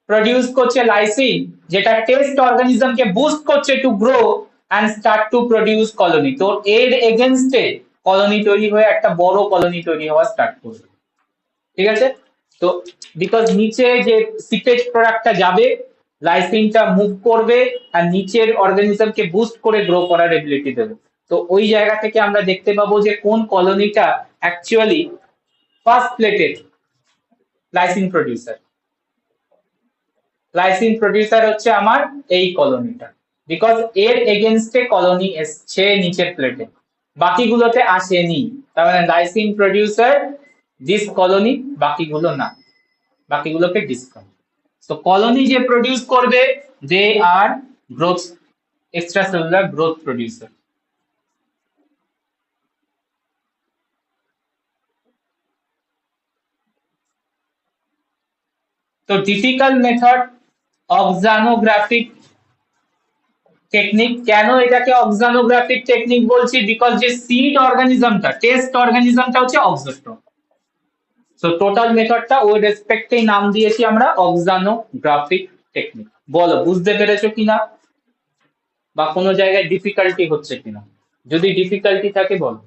[SPEAKER 1] প্রডিউস করছে লাইসিন, যেটা টেস্ট অর্গানিজমকে বুস্ট করছে to grow and start to produce colony. তো এর এগেনস্টে কলোনি তৈরি হয়ে একটা বড় কলোনি তৈরি হওয়া স্টার্ট করবে। ঠিক আছে, তো বিকজ নিচে যে সিটেজ প্রোডাক্টটা যাবে, লাইসিনটা মুভ করবে আর নিচের অর্গানিজমকে বুস্ট করে গ্রো করার এবিলিটি দেবে। তো ওই জায়গা থেকে আমরা দেখতে পাবো যে কোন কলোনিটা অ্যাকচুয়ালি ফার্স্ট প্লেটের লাইসিন প্রডিউসার। লাইসিন প্রডিউসার হচ্ছে আমার এই কলোনিটা, বিকজ এর এগেনস্টে কলোনি এসছে নিচের প্লেটে, বাকিগুলোতে আসেনি। তার মানে লাইসিন প্রডিউসার দিস কলোনি, বাকিগুলো না, বাকিগুলোকে ডিসকাউন্ট। তো কলোনি যে প্রডিউস করবে দে আর গ্রোথ, এক্সট্রাসেলুলার গ্রোথ প্রডিউসার। তো টিপিক্যাল মেথড অক্সানোগ্রাফিক টেকনিক। কেন এটাকে অক্সানোগ্রাফিক টেকনিক বলছি, বিকজ যে সিড অর্গানিজমটা, টেস্ট অর্গানিজমটা হচ্ছে অক্সোস্টোম। সো টোটাল মেথডটা ওই রেসপেক্টেই নাম দিয়েছি আমরা অক্সানোগ্রাফিক টেকনিক। বলো বুঝতে পেরেছো কিনা, বা কোনো জায়গায় ডিফিকাল্টি হচ্ছে কিনা, যদি ডিফিকাল্টি থাকে বলো।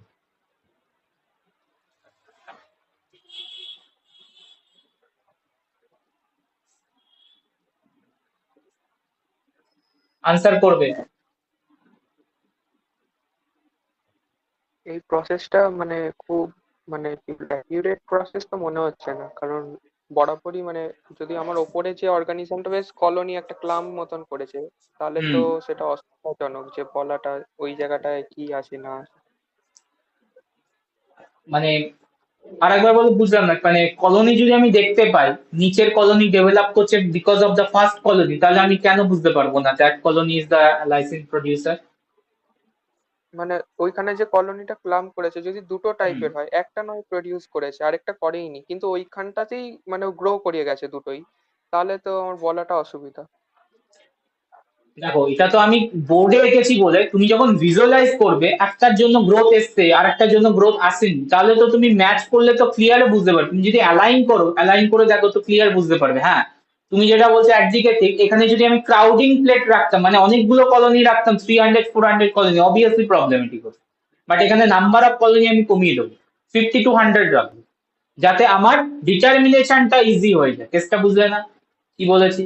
[SPEAKER 1] আনসার করবে।
[SPEAKER 3] এই প্রসেসটা মানে খুব মানে অ্যাকিউরেট প্রসেস তো মনে হচ্ছে না, কারণ বরাবরই মানে যদি আমার ওপরে যে অর্গানিজমটা বেশ কলোনি একটা ক্লাম মতন করেছে, তাহলে তো সেটা অসুবিধাজনক যে বলাটা ওই জায়গাটায় কি আছে না আছে।
[SPEAKER 1] মানে আরেকবার বলো, বুঝলাম না। মানে কলোনি যদি আমি দেখতে পাই নিচের কলোনি ডেভেলপ করছে because of the first colony, তাহলে আমি কেন বুঝতে পারবো না that colony is the lysine producer?
[SPEAKER 3] মানে ওইখানে যে কলোনিটা ক্লাম করেছে যদি দুটো টাইপের হয়, একটা নয় প্রডিউস করেছে আরেকটা করেইনি, কিন্তু ওইখানটাতেই মানে গ্রো করিয়ে গেছে দুটোই, তাহলে তো আমার বলাটা অসুবিধা।
[SPEAKER 1] দেখো এটা তো আমি বোর্ডে রেখেছি বলে, তুমি যখন ভিজুয়ালাইজ করবে একটার জন্য গ্রোথ এসছে আর একটার জন্য গ্রোথ আসেনি, তাহলে তো তুমি ম্যাচ করলে তো ক্লিয়ার বুঝতে পারবে। তুমি যদি অ্যালাইন করো, অ্যালাইন করে দেখো তো ক্লিয়ার বুঝতে পারবে। হ্যাঁ, তুমি যেটা বলছো একদিকে ঠিক, এখানে যদি আমি ক্রাউডিং প্লেট রাখতাম, মানে অনেকগুলো কলোনি রাখতাম, 300 400 কলোনি, অবভিয়াসলি প্রবলেমেটিক হতো। বাট এখানে নাম্বার অফ কলোনি আমি কমিয়ে দেবো, 50 to 100 রাখবো, যাতে আমার ডিটারমিনেশনটা ইজি হয়ে যায়। কেসটা বুঝলে না কি বলেছি?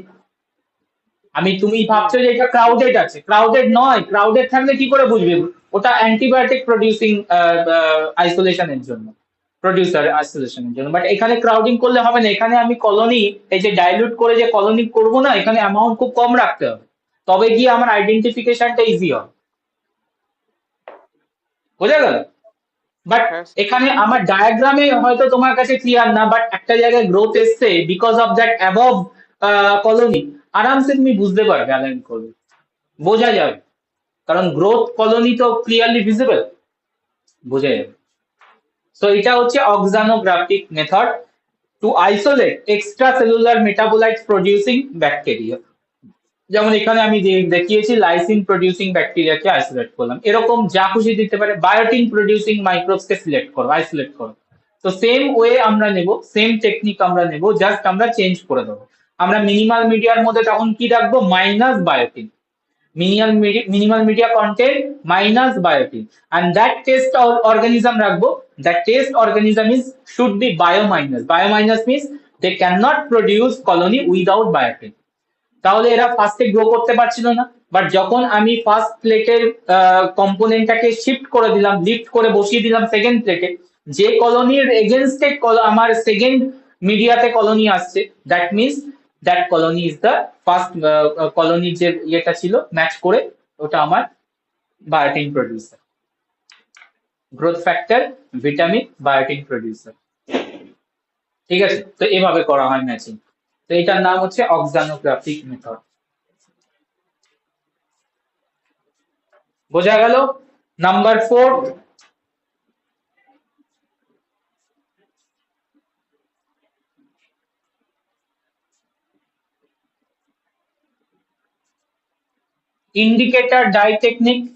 [SPEAKER 1] তুমি ভাবছো যে এটা ক্রাউডেড আছে, ক্রাউডেড নয়, ক্রাউডেড থাকলে কি করে বুঝবে? ওটা অ্যান্টিবায়োটিক প্রডিউসিং আইসোলেশনের জন্য, প্রডিউসার আইসোলেশনের জন্য। বাট এখানে ক্রাউডিং করলে হবে না, এখানে আমি কলোনি এই যে ডাইলিউট করে যে কলোনি করব না, এখানে অ্যামাউন্ট খুব কম রাখতে হবে, তবে গিয়ে আমার আইডেন্টিফিকেশনটা ইজি হবে। বোঝা গেল? বাট
[SPEAKER 3] হ্যাঁ
[SPEAKER 1] এখানে আমার ডায়াগ্রামে হয়তো তোমার কাছে ক্লিয়ার না, বাট একটা জায়গায় গ্রোথ এসছে because of that above colony, আরামসে তুমি বুঝতে পারবে, অ্যালাইন করবে, বোঝা যাবে, কারণ গ্রোথ কলোনি তো ক্লিয়ারলি ভিজিবল, বোঝা যাবে। সো এটা হচ্ছে auxanographic method to isolate extracellular metabolites producing bacteria. যেমন এখানে আমি দেখিয়েছি লাইসিন প্রডিউসিং ব্যাকটেরিয়াকে আইসোলেট করলাম, এরকম যা খুশি দিতে পারে, বায়োটিন প্রডিউসিং মাইক্রোবস কে সিলেক্ট করো, আইসোলেট করো। তো সেম ওয়ে আমরা নেব, সেম টেকনিক আমরা নেব, জাস্ট আমরা চেঞ্জ করে দেবো। আমরা মিনিমাল মিডিয়ার মধ্যে তখন কি রাখবো? Minus বায়োটিন, minimal media content minus biotin, and that test organism রাখবো, that test organism is should be bio minus means they cannot produce colony without biotin। তাহলে এরা ফার্স্টে গ্রো করতে পারছিল না, বাট যখন আমি ফার্স্ট প্লেটের কম্পোনেন্টটাকে শিফট করে দিলাম, লিফট করে বসিয়ে দিলাম সেকেন্ড প্লেটে, যে কলোনির এগেনস্টে আমার সেকেন্ড মিডিয়াতে কলোনি আসছে, that means that colony is the first কলোনির যে ইয়েটা ছিল ম্যাচ করে, ওটা আমার বায়োটিন producer, growth factor, vitamin, বায়োটিন producer. ঠিক আছে, তো এভাবে করা হয় ম্যাচিং। তো এটার নাম হচ্ছে অক্সানোগ্রাফিক মেথড। বোঝা গেল? Number 4, indicator dye technique।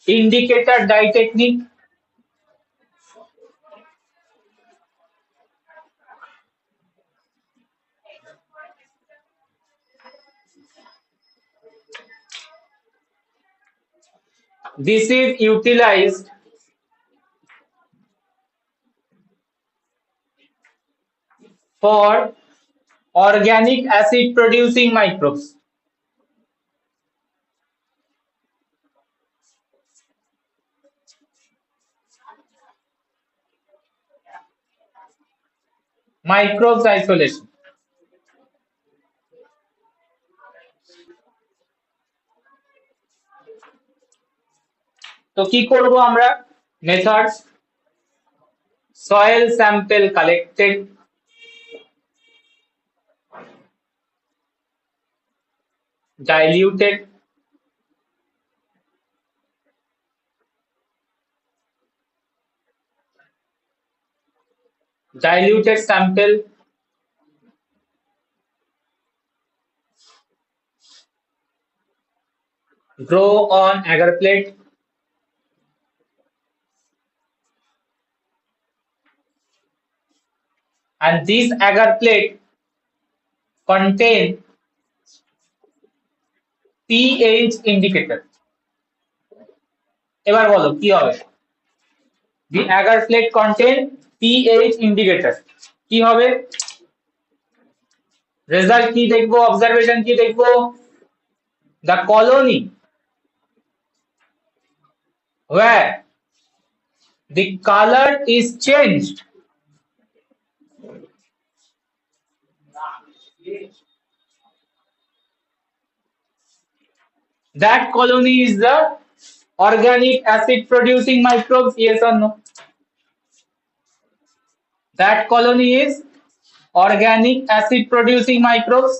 [SPEAKER 1] Indicator dye technique, this is utilized for organic acid producing microbes। Microbes isolation। তো কি করব আমরা? Methods: soil sample collected, diluted, diluted sample grow on agar plate, and this agar plate contain pH indicator। এবার বলো কি হবে? The agar plate contain pH indicator, কি হবে? রেজাল্ট কি দেখবো? অবজারভেশন কি দেখবো? The colony where the color is changed, that colony is the organic acid producing microbes, yes or no? That colony is organic acid producing microbes।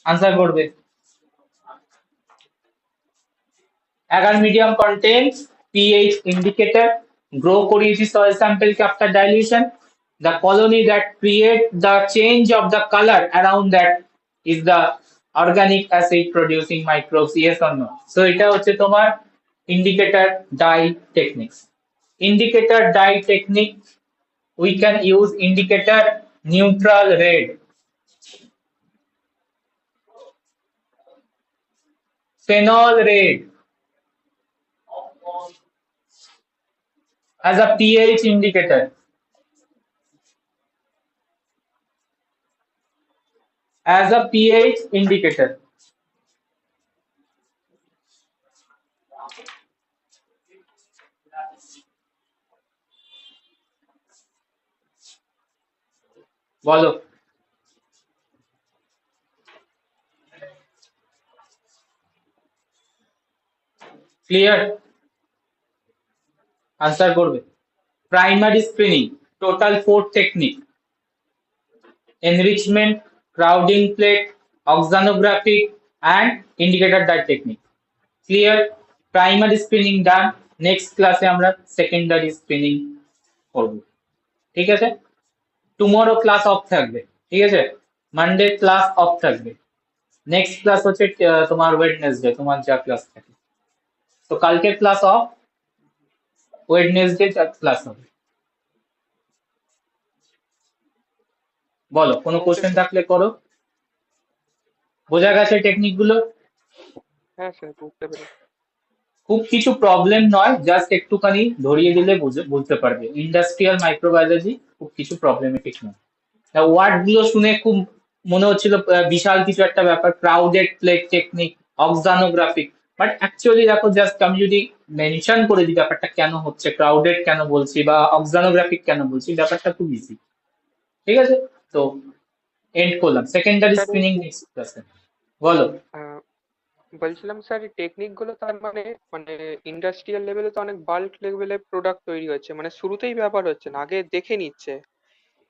[SPEAKER 1] Answer করবে। agar medium contains pH indicator, grow করিয়েছি soil sample K after dilution, the colony that create the change of the color around that is the organic acid producing microbes, yes or no? So এটা হচ্ছে তোমার indicator dye techniques। indicator dye technique, we can use indicator neutral red, phenol red as a pH indicator, as a pH indicator. বলো clear? Answer করবে। Primary screening total 4 technique: enrichment, crowding plate, oxanographic and indicator dye technique. Clear? Primary screening done. Next ক্লাসে আমরা secondary screening করব, ঠিক আছে? Tomorrow class of থাকবে, ঠিক আছে? মানডে ক্লাস অফ থাকবে। নেক্সট ক্লাস হচ্ছে তোমার ওয়েডনেসডে, তোমার যা ক্লাস থাকে। তো কালকের ক্লাস অফ, ওয়েডনেসডে ক্লাস হবে। বলো, কোনো কোশ্চেন থাকলে করো। বোঝা গেছে টেকনিক গুলো?
[SPEAKER 3] হ্যাঁ স্যার, বুঝতে পেরেছি।
[SPEAKER 1] খুব কিছু প্রবলেম নয়, জাস্ট একটুখানি ধরিয়ে দিলে বুঝতে পারবে। ইন্ডাস্ট্রিয়াল মাইক্রোবায়োলজি খুব কিছু প্রবলেমেটিক নয়। ওয়ার্ড গুলো শুনে খুব মনে হচ্ছিল বিশাল কিছু একটা ব্যাপার, crowded plate technique, auxanographic, but actually দেখো, জাস্ট আমি যদি মেনশন করে দিই ব্যাপারটা কেন হচ্ছে, ক্রাউডেড কেন বলছি বা অক্সানোগ্রাফিক কেন বলছি, ব্যাপারটা খুব ইজি, ঠিক আছে? তো এন্ড করলাম। সেকেন্ডারি
[SPEAKER 3] স্যার,
[SPEAKER 1] স্ক্রিনিং নেক্সট ক্লাসে। বলো।
[SPEAKER 3] আহ, বলছিলাম স্যার, এই টেকনিক গুলো তার মানে মানে ইন্ডাস্ট্রিয়াল লেভেলে তো অনেক বাল্ক লেভেলে প্রোডাক্ট তৈরি হচ্ছে, মানে শুরুতেই ব্যাপার হচ্ছে না, আগে দেখে নিচ্ছে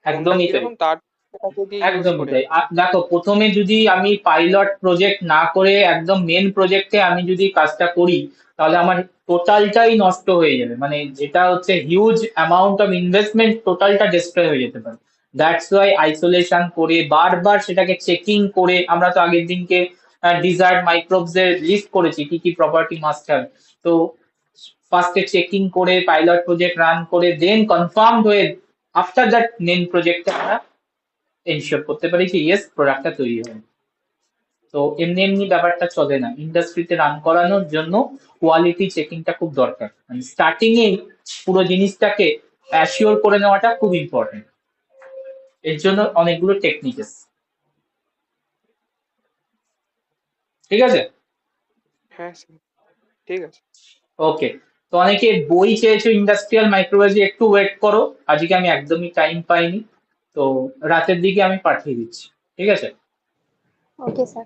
[SPEAKER 3] কোনটা
[SPEAKER 1] একদমই তাই,
[SPEAKER 3] কিরকম, তার সেটাকে দিয়ে ইউজ
[SPEAKER 1] একদমই
[SPEAKER 3] করে
[SPEAKER 1] তাই।
[SPEAKER 3] নিচ্ছে।
[SPEAKER 1] দেখো, প্রথমে যদি আমি পাইলট প্রজেক্ট না করে একদম মেন প্রজেক্টে আমি যদি কাজটা করি, তাহলে আমার টোটালটাই নষ্ট হয়ে যাবে, মানে যেটা হচ্ছে হিউজ অ্যামাউন্ট অফ ইনভেস্টমেন্ট, টোটালটা ডিস্ট্রয় হয়ে যেতে পারে। দ্যাটস ওয়াই আইসোলেশন করে বারবার সেটাকে চেকিং করে, আমরা তো আগের দিনকে ডিজার্ট মাইক্রোবস এর লিস্ট করেছি কি কি প্রপার্টি মাস্ট হ্যাভ। তো ফার্স্টে চেকিং করে পাইলট প্রজেক্ট রান করে দেন কনফার্ম হয়ে আফটার দ্যাট মেন প্রজেক্টে আমরা এনশিওর করতে পারি যে ইয়েস প্রোডাক্টটা তৈরি হবে। তো এমনি এমনি ব্যাপারটা চলে না, ইন্ডাস্ট্রিতে রান করানোর জন্য কোয়ালিটি চেকিংটা খুব দরকার, মানে স্টার্টিং এ পুরো জিনিসটাকে অ্যাসিওর করে নেওয়াটা খুব ইম্পর্টেন্ট। এর জন্য অনেকগুলো টেকনিক আছে, ঠিক আছে?
[SPEAKER 3] হ্যাঁ স্যার, ঠিক আছে।
[SPEAKER 1] ওকে। তো অনেকে বই চেয়েছো ইন্ডাস্ট্রিয়াল মাইক্রোবায়োলজি, একটু ওয়েট করো, আজকে আমি একদমই টাইম পাইনি, তো রাতের দিকে আমি পাঠিয়ে দিচ্ছি, ঠিক আছে?
[SPEAKER 2] Okay sir.